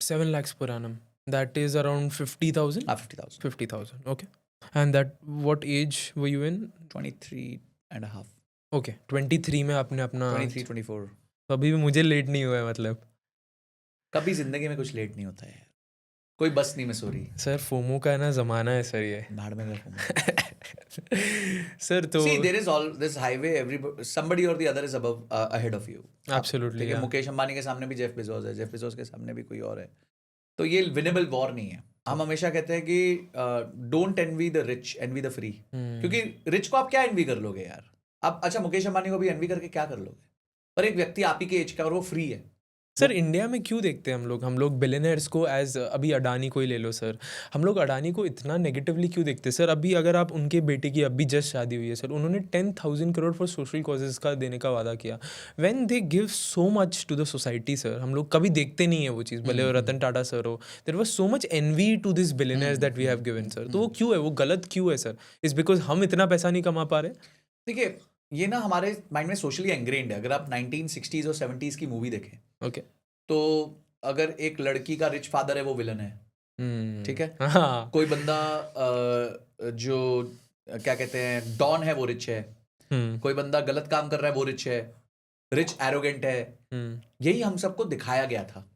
7 lakhs per annum. That is around 50,000? 50,000। 50,000, okay. And that, what age were you in? 23 and a half। Okay, 23 में आपने अपना 23-24। तो अभी भी मुझे late नहीं हुआ है मतलब। कभी जिंदगी में कुछ लेट नहीं होता है, कोई बस नहीं मिसोरी। सर फोमो का है ना ज़माना है सर ये। भाड़ में गया सर तो See, there is all this highway, somebody or the other is above, ahead of you। Absolutely, ठीक है, yeah. मुकेश अंबानी के सामने भी जेफ बेजोस है, जेफ बेजोस के सामने भी कोई और है। तो ये विनेबल वॉर नहीं है। हम हमेशा कहते हैं कि don't envy the rich, envy the free. क्योंकि रिच को आप क्या एनवी कर लोगे यार? आप अच्छा मुकेश अंबानी को भी एनवी करके क्या कर लोगे? पर एक व्यक्ति आप ही के एज का और वो फ्री है। सर इंडिया में क्यों देखते हैं हम लोग बिलियनर्स को एज, अभी अडानी को ही ले लो सर, हम लोग अडानी को इतना नेगेटिवली क्यों देखते हैं सर? अभी अगर आप उनके बेटे की अभी जस्ट शादी हुई है सर, उन्होंने 10,000 करोड़ फॉर सोशल कॉजेज़ का देने का वादा किया। When they give so much to the society sir, हम लोग कभी देखते नहीं है वो चीज़, भले रतन टाटा सर हो, there was so much envy to this billionaires that we have given sir. तो वो क्यों है, वो गलत क्यों है सर? इज बिकॉज हम इतना पैसा नहीं कमा पा रहे? देखिए, ये ना हमारे माइंड में सोशली एंग्रेन्ड है। अगर आप 1960s और 70s की मूवी देखें, ओके, तो अगर एक लड़की का रिच फादर है वो विलन है, ठीक है। हाँ, कोई बंदा जो क्या कहते हैं डॉन है वो रिच है, कोई बंदा गलत काम कर रहा है वो रिच है, रिच एरोगेंट है, यही हम सबको दिखाया गया था।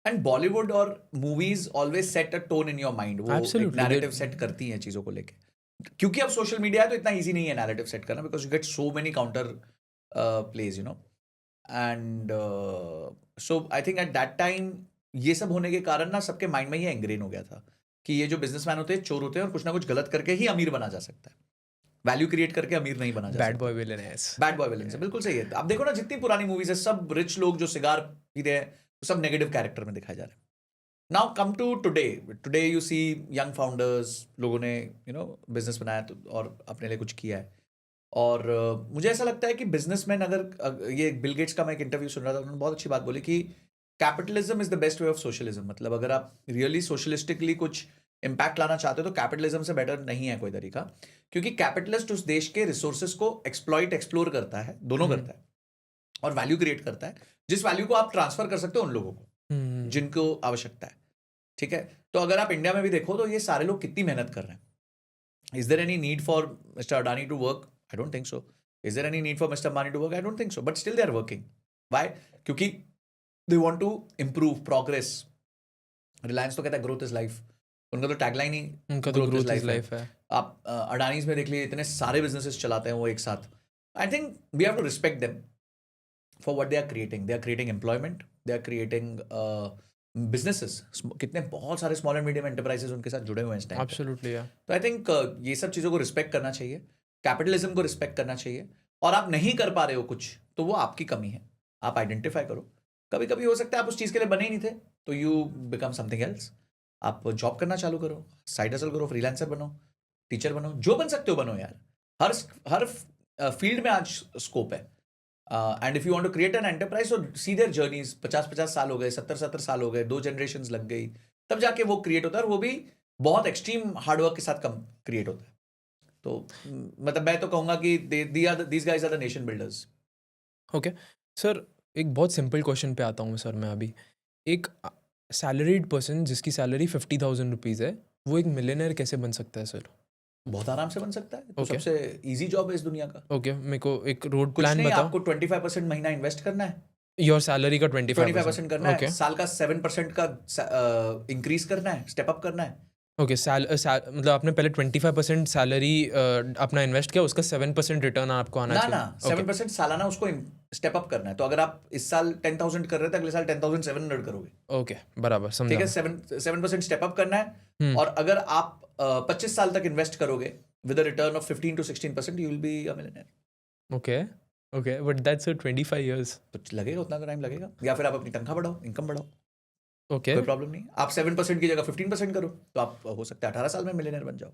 एंड बॉलीवुड और movies always set a tone in your mind, वो नैरेटिव सेट करती हैं चीजों को लेके। क्योंकि अब सोशल मीडिया है तो इतना इजी नहीं है नैरेटिव सेट करना, because you get so many counter plays, you know. And so I think at that time ये सब होने के कारण ना सबके माइंड में ये एंग्रेन हो गया था कि ये जो बिजनेसमैन होते हैं चोर होते हैं और कुछ ना कुछ गलत करके ही अमीर बना जा सकता है, वैल्यू क्रिएट करके अमीर नहीं बना जा सकता। बैड बॉय विलन है। बैड बॉय विलन से बिल्कुल सही है। आप देखो ना जितनी पुरानी मूवीज है, सब रिच लोग जो सिगार पीते हैं वो सब नेगेटिव कैरेक्टर में दिखाए जा रहे हैं। Now come to today you see young founders, लोगों ने बिजनेस बनाया तो और अपने लिए कुछ किया है। और मुझे ऐसा लगता है कि बिजनेसमैन, अगर ये बिल गेट्स का मैं एक इंटरव्यू सुन रहा था, उन्होंने बहुत अच्छी बात बोली कि capitalism is the best way of socialism. मतलब अगर आप रियली सोशलिस्टिकली कुछ इम्पैक्ट लाना चाहते हो तो कैपिटलिज्म से बेटर नहीं है कोई तरीका, क्योंकि कैपिटलिस्ट उस देश के रिसोर्सेज को एक्सप्लॉर करता है, दोनों करता है, और वैल्यू क्रिएट करता है, जिस वैल्यू को आप ट्रांसफर कर सकते हो उन लोगों को जिनको आवश्यकता है, ठीक है। तो अगर आप इंडिया में भी देखो तो ये सारे लोग कितनी मेहनत कर रहे हैं। Is there any need for mister Adani to work? I don't think so. Is there any need for mister Ambani to work? I don't think so, but still they are working. Why? क्योंकि they want to improve, progress. Reliance तो कहता है growth is life, उनका तो tagline ही उनका तो growth is life है। आप अडानीज में देख लीजिए, इतने सारे बिजनेसेस चलाते हैं वो एक साथ। I think we have to respect them for what they are creating. They are creating employment, they are creating businesses. कितने बहुत सारे स्मॉल एंड मीडियम एंटरप्राइजेस उनके साथ जुड़े हुए हैं इस टाइम। एब्सोल्युटली, या तो आई थिंक ये सब चीज़ों को रिस्पेक्ट करना चाहिए, कैपिटलिज्म को रिस्पेक्ट करना चाहिए। और आप नहीं कर पा रहे हो कुछ तो वो आपकी कमी है, आप आइडेंटिफाई करो। कभी कभी हो सकता है आप उस चीज़ के लिए बने ही नहीं थे, तो यू बिकम समथिंग एल्स। आप जॉब करना चालू करो, साइड हसल करो, फ्रीलांसर बनो, टीचर बनो, जो बन सकते हो बनो यार। हर फील्ड में आज स्कोप है। And if you want to create an enterprise, so see their journeys, 50-50 साल हो गए, 70-70 साल हो गए, 2 जनरेशंस लग गई, तब जाके वो क्रिएट होता है, और वो भी बहुत एक्सट्रीम हार्डवर्क के साथ कम क्रिएट होता है. तो मतलब मैं तो कहूंगा कि these guys are the nation builders. Okay sir, एक बहुत सिंपल क्वेश्चन पे आता हूँ सर मैं अभी. एक सैलरीड पर्सन जिसकी सैलरी 50,000 रुपीज़ है, वो एक मिलियनर कैसे बन सकता है सर? बहुत आराम से बन सकता है. तो Okay. सबसे इजी जॉब है इस दुनिया का. ओके, मेरे को एक रोड कुछ प्लान नहीं, बताओ. आपको 25% महीना इन्वेस्ट करना है, योर सैलरी का 25% करना ओके है, साल का 7% का इंक्रीज करना है, स्टेप अप करना है. ओके. मतलब आपने पहले 25% सैलरी अपना इन्वेस्ट किया, उसका 7% रिटर्न आपको आना ना चाहिए. ना 7% सालाना उसको स्टेप अप करना है. तो अगर आप इस साल 10,000 कर रहे थे, अगले साल 10,700 करोगे. ओके, बराबर ठीक है, समझा. 7% स्टेप अप करना है. और अगर आप 25 साल तक इन्वेस्ट करोगे with a return of 15 to 16%, you will be a millionaire. Okay okay, but that's 25 years. तो लगेगा, उतना टाइम लगेगा. या फिर आप अपनी तनख्वाह बढ़ाओ, इनकम बढ़ाओ, ओके कोई प्रॉब्लम नहीं. आप 7% की जगह 15% करो, तो आप हो सकता है 18 साल में मिलियनेयर बन जाओ.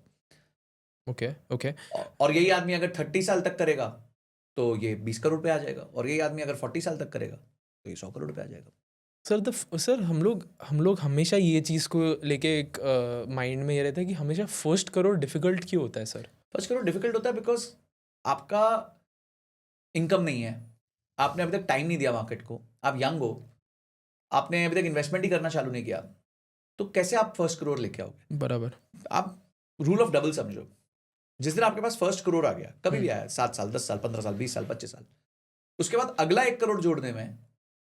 Okay okay. और यही आदमी अगर 30 साल तक करेगा तो ये 20 करोड़ पे आ जाएगा. और यही आदमी अगर 40 साल तक करेगा तो ये 100 करोड़ पे आ जाएगा. सर हम लोग हमेशा ये चीज़ को लेके एक माइंड में ये रहता है कि हमेशा फर्स्ट करोड़ डिफिकल्ट क्यों होता है सर? फर्स्ट करोड़ डिफिकल्ट होता है बिकॉज आपका इनकम नहीं है, आपने अभी तक टाइम नहीं दिया मार्केट को, आप यंग हो, आपने अभी तक इन्वेस्टमेंट ही करना चालू नहीं किया, तो कैसे आप फर्स्ट करोड़ लेके आओगे? बराबर. आप रूल ऑफ डबल समझो. जिस दिन आपके पास फर्स्ट करोड़ आ गया, कभी भी आया, 7 साल, 10 साल, 15 साल, 20 साल, 25 साल, उसके बाद अगला 1 करोड़ जोड़ने में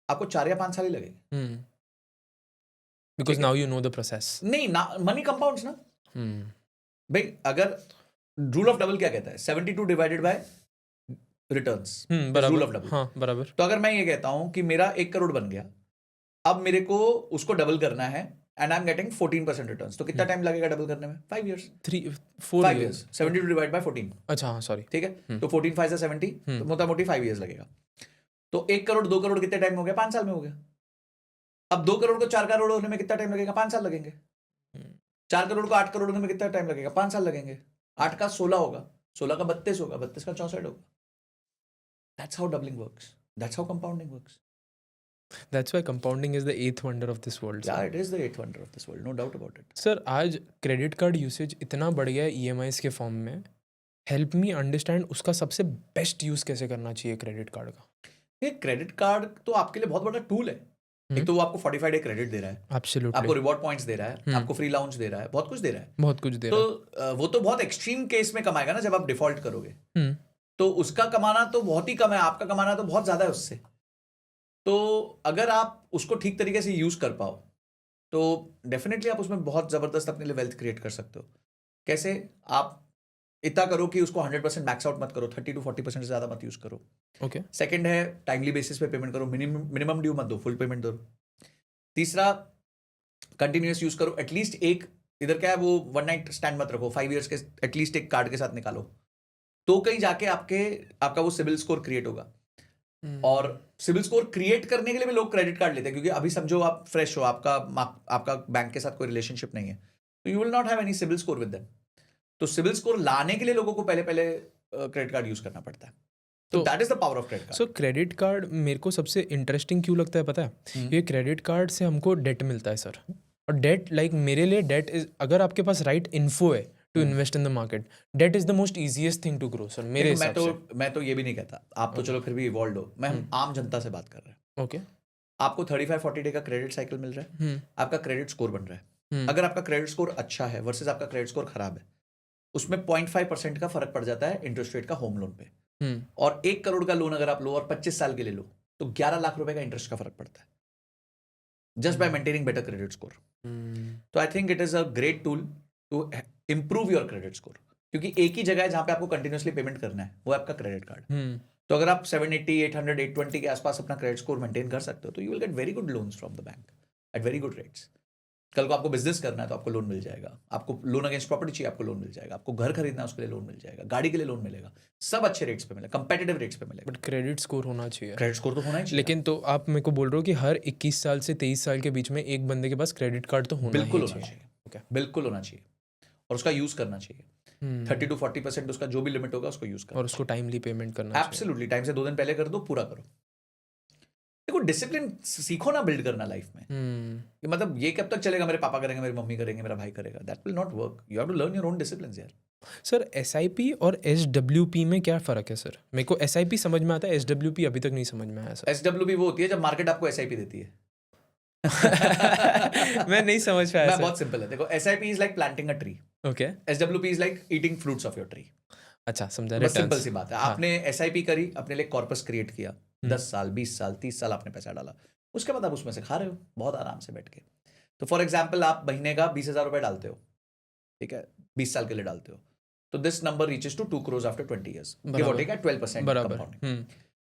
आपको 4 या 5 साल ही लगेगा. Because now you know the process. नहीं ना, मनी कंपाउंड्स ना भाई. अगर रूल ऑफ डबल क्या कहता है? 72 divided by returns, rule of double. हाँ बराबर. तो अगर मैं ये कहता हूं कि मेरा 1 करोड़ बन गया, अब मेरे को उसको डबल करना है, and I am getting 14% returns, तो कितना टाइम लगेगा डबल करने में? 5 years. 4 years. 72 divide by 14. अच्छा हाँ सॉरी. ठीक है, तो 14 5 70, तो मोटा मोटी 5 years लगेगा. तो 1 करोड़ 2 करोड़ कितने टाइम में हो गया? 5 साल में हो गया. अब 2 करोड़ को 4 करोड़ होने में कितना टाइम लगेगा? 5 साल लगेंगे. 4 करोड़ को 8 करोड़ होने में कितना टाइम लगेगा? 5 साल लगेंगे. 8 का 16 होगा, 16 का 32 होगा, 32 का 64 होगा. That's how doubling works. That's how compounding works. That's why compounding is the 8th wonder of this world. Yeah, it is the 8th wonder of this world, no doubt about it. Sir आज credit card usage इतना बढ़ गया है EMIs के form में. Help me understand उसका सबसे best use कैसे करना चाहिए क्रेडिट कार्ड का. ये क्रेडिट कार्ड तो आपके लिए बहुत बड़ा टूल है. एक तो वो आपको 45 डे क्रेडिट दे रहा है, एब्सोल्युटली, आपको रिवॉर्ड पॉइंट्स दे रहा है, आपको फ्री लाउंज दे रहा है, बहुत कुछ दे रहा है. बहुत कुछ दे रहा है. तो वो तो बहुत एक्सट्रीम केस में कमाएगा ना, जब आप डिफॉल्ट करोगे. तो उसका कमाना तो बहुत ही कम है, आपका कमाना तो बहुत ज्यादा है उससे. तो अगर आप उसको ठीक तरीके से यूज कर पाओ तो डेफिनेटली आप उसमें बहुत जबरदस्त अपने लिए वेल्थ क्रिएट कर सकते हो. कैसे? आप इतना करो कि उसको 100% मैक्स आउट मत करो, 30 to 40% से ज्यादा मत यूज करो. ओके. सेकंड है, टाइमली बेसिस पे पेमेंट करो, मिनिमम ड्यू मत दो, फुल पेमेंट दो. तीसरा, कंटिन्यूअस यूज करो. एटलीस्ट एक, इधर क्या है, वो वन नाइट स्टैंड मत रखो, 5 years के एटलीस्ट एक कार्ड के साथ निकालो, तो कहीं जाके आपका वो सिबिल स्कोर क्रिएट होगा. और सिबिल स्कोर क्रिएट करने के लिए भी लोग क्रेडिट कार्ड लेते हैं, क्योंकि अभी समझो आप फ्रेश हो, आपका बैंक के साथ कोई रिलेशनशिप नहीं है, तो you will not have any CIBIL score with them. तो सिबिल स्कोर लाने के लिए लोगों को पहले क्रेडिट कार्ड यूज करना पड़ता है. तो that is the power of credit card. So credit card मेरे को सबसे इंटरेस्टिंग क्यों लगता है पता है? ये क्रेडिट कार्ड से हमको डेट मिलता है सर. और डेट, लाइक मेरे लिए डेट इज, अगर आपके पास राइट इन्फो है to invest in the market, debt is the most easiest thing to grow sir मेरे हिसाब से. मैं तो ये भी नहीं कहता, आप तो चलो फिर भी इवॉल्व हो, मैं हम आम जनता से बात कर रहे हैं. ओके. आपको 35-40 डे का क्रेडिट साइकिल मिल रहा है, आपका क्रेडिट स्कोर बन रहा है. अगर आपका क्रेडिट स्कोर अच्छा है वर्सेस आपका क्रेडिट स्कोर खराब है, उसमें 0.5% का फर्क पड़ जाता है इंटरेस्ट रेट का होम लोन पे. और 1 करोड़ का लोन अगर आप लो और 25 साल के लिए लो, तो 11 लाख रुपए का इंटरेस्ट का फर्क पड़ता है, just by maintaining better credit score. तो I think it is a great tool to improve your credit score, क्योंकि एक ही जगह है जहां पे आपको कंटिन्यूअसली पेमेंट करना है, वो आपका क्रेडिट कार्ड. तो अगर आप 780, 800, 820 के आसपास अपना क्रेडिट स्कोर मेंटेन कर सकते हो, तो you will get very good loans from the bank at very good rates. कल को आपको बिजनेस करना है तो आपको लोन मिल जाएगा, आपको लोन अगेंस्ट प्रॉपर्टी चाहिए, आपको लोन मिल जाएगा, आपको घर खरीदना है उसके लिए लोन मिल जाएगा, गाड़ी के लिए लोन मिलेगा, सब अच्छे रेट्स पे मिलेगा, कंपेटिटिव रेट्स पे मिलेगा. बट क्रेडिट स्कोर होना चाहिए. क्रेडिट स्कोर तो होना ही चाहिए. लेकिन तो आप मेरे को बोल रहे हो कि हर 21 साल से 23 साल के बीच में एक बंदे के पास क्रेडिट कार्ड तो होना बिल्कुल ही होना चाहिए. चाहिए. बिल्कुल होना चाहिए, और उसका यूज करना चाहिए. 30 to 40% उसका जो भी लिमिट होगा उसको यूज करो और उसको टाइमली पेमेंट करना चाहिए। एब्सोल्युटली टाइम से 2 दिन पहले कर दो, पूरा करो। देखो डिसिप्लिन सीखो ना बिल्ड करना लाइफ में। कि मतलब ये कब तक चलेगा, मेरे पापा करेंगे, मेरी मम्मी करेंगे, मेरा भाई करेगा, that will not work. You have to learn your own discipline यार। सर SIP और SWP में क्या फ़र्क है सर? मेरे को SIP समझ में आता है, SWP अभी तक नहीं समझ में आया सर। SWP वो होती है जब मार्केट आपको SIP देती है। मैं नहीं समझ पाया मैं सर। बहुत सिंपल है, देखो SIP is like planting a tree, okay, SWP is like eating fruits of your tree. अच्छा समझा। बस सिंपल रिटर्न्स। सी बात है। हाँ। आपने SIP करी, अपने लिए कॉर्पस क्रिएट किया, 10 साल 20 साल 30 साल आपने पैसा डाला, उसके बाद आप उसमें से खा रहे हो बहुत आराम से बैठ के। तो फॉर एग्जाम्पल आप महीने का 20,000 रुपए डालते हो, ठीक है, 20 साल के लिए डालते हो, तो this number reaches to 2 crores after 20 years, give और टेक 12% बराबर। कंपाउंडिंग।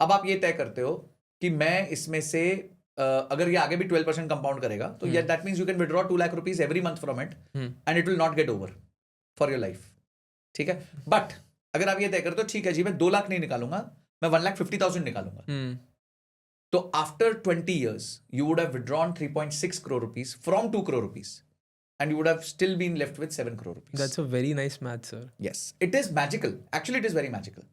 अब आप ये तय करते हो कि मैं इसमें से अगर ये आगे भी 12% कंपाउंड करेगा तो ये that means you can withdraw 2 lakh rupees every month from it and it will not get over for your life, ठीक है। बट अगर आप ये तय करते हो ठीक है जी मैं 2 लाख नहीं निकालूंगा, मैं 1,50,000 निकालूंगा, तो after 20 years you would have withdrawn 3.6 crore rupees from 2 crore rupees and you would have still been left with 7 crore rupees. That's a very nice math sir. Yes, it is magical. Actually it is very magical.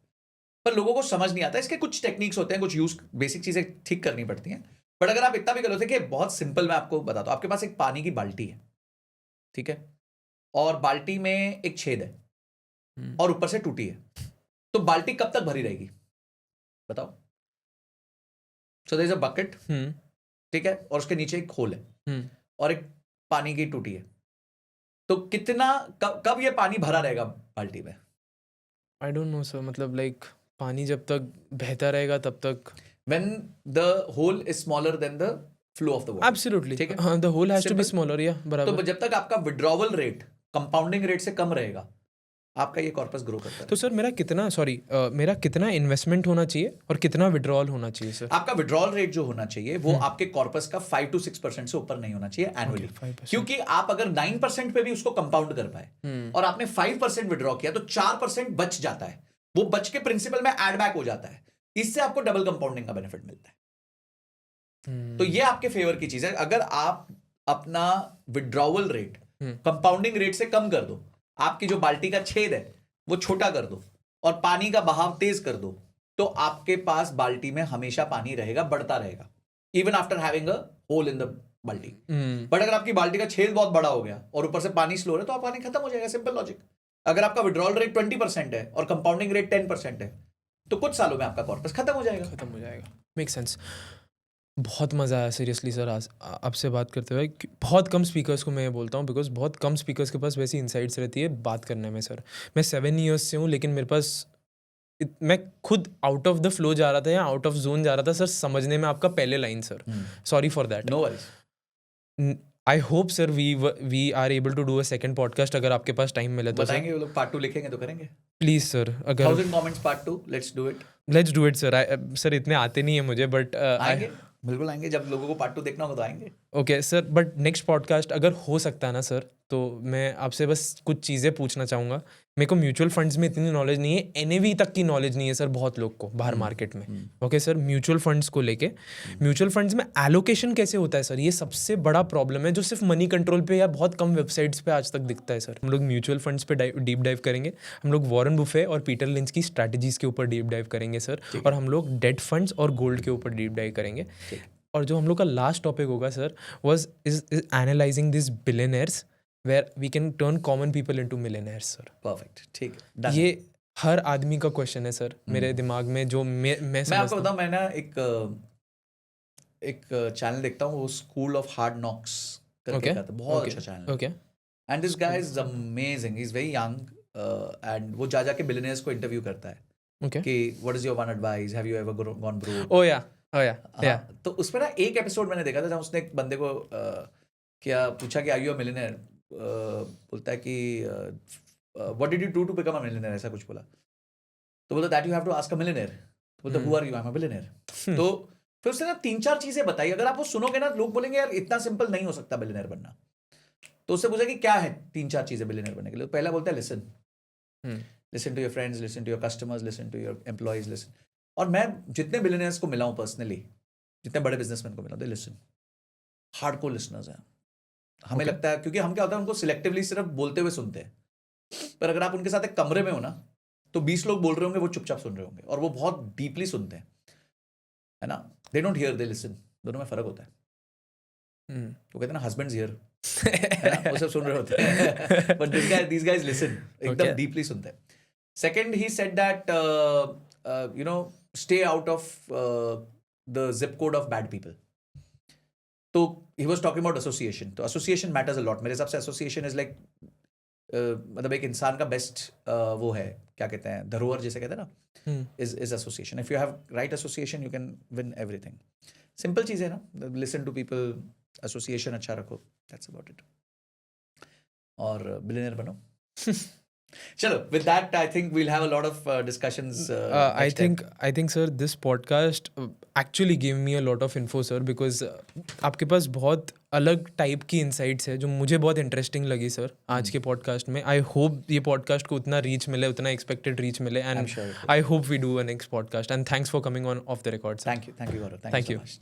पर लोगों को समझ नहीं आता, इसके कुछ techniques होते हैं, कुछ यूज बेसिक चीजें ठीक करनी पड़ती हैं। बट अगर आप इतना भी कर लो कि बहुत सिंपल, मैं आपको बताता हूँ। आपके पास एक पानी की बाल्टी है, ठीक है, और बाल्टी में एक छेद है और ऊपर से टूटी है, तो बाल्टी कब तक भरी रहेगी बताओ? So there is a bucket, ठीक है, और उसके नीचे एक होल है और एक पानी की टूटी है, तो कितना कब ये पानी भरा रहेगा बाल्टी में? आई डोंट नो सर, मतलब लाइक पानी जब तक बहता रहेगा तब तक। When the hole is smaller than the flow of the water. Absolutely, ठीक है? हाँ, the whole has to be Simple. Smaller, या बराबर। तो जब तक आपका विड्रॉवल रेट कंपाउंडिंग रेट से कम रहेगा, आपका ये कॉर्पस ग्रो करता है। तो सर मेरा कितना इन्वेस्टमेंट होना चाहिए और कितना विड्रॉल होना चाहिए सर? आपका विड्रॉल रेट जो होना चाहिए वो आपके कॉर्पस का 5 to 6% से ऊपर नहीं होना चाहिए एनुअली। 5%। क्योंकि आप अगर 9% पे भी उसको कंपाउंड कर पाए और आपने 5% विड्रॉ किया तो 4% बच जाता है, वो बच के प्रिंसिपल में एड बैक हो जाता है, इससे आपको डबल कंपाउंडिंग का बेनिफिट मिलता है। तो ये आपके फेवर की चीज है। अगर आप अपना विड्रॉवल रेट कंपाउंडिंग रेट से कम कर दो, आपकी जो बाल्टी का छेद है वो छोटा कर दो और पानी का बहाव तेज कर दो, तो आपके पास बाल्टी में हमेशा पानी रहेगा, बढ़ता रहेगा, even after having a hole in the balti. बट अगर आपकी बाल्टी का छेद बहुत बड़ा हो गया और ऊपर से पानी स्लो है तो आप पानी खत्म हो जाएगा। Simple logic. अगर आपका विड्रॉल रेट 20% है और कंपाउंडिंग रेट 10% है तो कुछ सालों में आपका कॉर्पस खत्म हो जाएगा। Make sense. बहुत मज़ा आया सीरियसली सर आज आपसे बात करते हुए। बहुत कम स्पीकर्स को मैं ये बोलता हूँ, बिकॉज बहुत कम स्पीकर्स के पास वैसी इंसाइट्स रहती है बात करने में। सर मैं 7 years से हूँ, लेकिन मेरे पास मैं खुद आउट ऑफ द फ्लो जा रहा था या आउट ऑफ जोन जा रहा था सर, समझने में आपका पहले line sir. Sorry for that. No worries. I hope sir we are able to do a second podcast अगर आपके पास टाइम मिले तो। बताएंगे वो लोग पार्ट 2 लिखेंगे तो करेंगे। प्लीज़ सर, अगर 1000 comments part 2, let's do it sir. Sir इतने आते नहीं है मुझे, बट आएंगे, बिल्कुल आएंगे। जब लोगों को पार्ट 2 देखना होगा तो आएंगे। Okay sir, but next podcast अगर हो सकता है ना सर, तो मैं आपसे बस कुछ चीज़ें पूछना चाहूँगा। मेरे को म्यूचुअल फंड्स में इतनी नॉलेज नहीं है, NAV तक की नॉलेज नहीं है सर बहुत लोग को बाहर मार्केट में। ओके सर, म्यूचुअल फंड्स को लेके, म्यूचुअल फंड्स में एलोकेशन कैसे होता है सर? ये सबसे बड़ा प्रॉब्लम है जो सिर्फ मनी कंट्रोल पे या बहुत कम वेबसाइट्स पे आज तक दिखता है सर। हम लोग म्यूचुअल फंड्स पे डीप डाइव करेंगे, हम लोग वॉरेन बुफे और पीटर लिंच की स्ट्रैटेजीज के ऊपर डीप डाइव करेंगे सर, और हम लोग डेट फंड्स और गोल्ड के ऊपर डीप डाइव करेंगे। और जो हम लोग का लास्ट टॉपिक होगा sir was is analysing this billionaires where we can turn common people into millionaires sir. Perfect, ठीक है। ये हर आदमी का क्वेश्चन है सर मेरे दिमाग में, जो मैं आपको बताऊं, मैं ना एक चैनल देखता हूँ, वो स्कूल ऑफ हार्ड नॉक्स करके था, बहुत अच्छा चैनल है। Okay. And this guy is amazing, he is very young and वो जा के बिलियनर्स को इंटरव्यू करता है। ओके। कि what is your one advice, have you ever gone broke? Oh yeah. तो उसमें ना एक एपिसोड मैंने देखा था जहाँ उसने एक बंदे को क्या पूछा कि आर यू अ मिलियनेयर, बोलता है कि what did you do to become a millionaire, ऐसा कुछ बोला। तो बोलता that you have to ask a millionaire. तो बोलता who are you? I am a billionaire. तो फिर उसने ना 3-4 चीजें बताई। अगर आप वो सुनोगे ना, लोग बोलेंगे यार इतना सिंपल नहीं हो सकता बिलियनेयर बनना। तो उससे पूछा कि क्या है 3-4 चीजें बिलियनेयर बनने के लिए। पहला बोलता है listen to your friends, listen to your customers, listen to your employees, listen. और मैं जितने बिलियनर्स को मिला हूं पर्सनली, जितने बड़े बिजनेसमैन को मिला हूं, लिसन, हार्डकोर लिसनर्स हैं। हमें लगता है, क्योंकि हम क्या होता है उनको सिलेक्टिवली सिर्फ बोलते हुए सुनते हैं, पर अगर आप उनके साथ एक कमरे में हो ना, तो 20 लोग बोल रहे होंगे, वो चुपचाप सुन रहे होंगे, और वो बहुत डीपली सुनते हैं, है ना. They don't hear, they listen. दोनों में फर्क होता है. वो कहते हैं ना, हस्बैंड्स हियर, है ना, वो सब सुन रहे होते हैं. बट these guys listen, एकदम डीपली सुनते हैं. Second, he said that stay out of the zip code of bad people. तो he was talking about association. तो association matters a lot. मेरे हिसाब से association is like मतलब एक इंसान का बेस्ट वो है, क्या कहते हैं, धरोहर जिसे कहते हैं ना, is association. If you have right association, you can win everything. Simple चीज़ है ना, listen to people, association अच्छा रखो, that's about it. और बिलियनर बनो. चलो, with that I think we'll have a lot of discussions. I think sir, this podcast actually gave me a lot of info sir, because आपके पास बहुत अलग type की insights है जो मुझे बहुत इंटरेस्टिंग लगी सर आज के पॉडकास्ट में. आई होप ये पॉडकास्ट को उतना रीच मिले, उतना एक्सपेक्टेड रीच मिले, and I hope we do a next podcast. And thanks for coming on off the record. Thank you Gaurav. Thank you so much.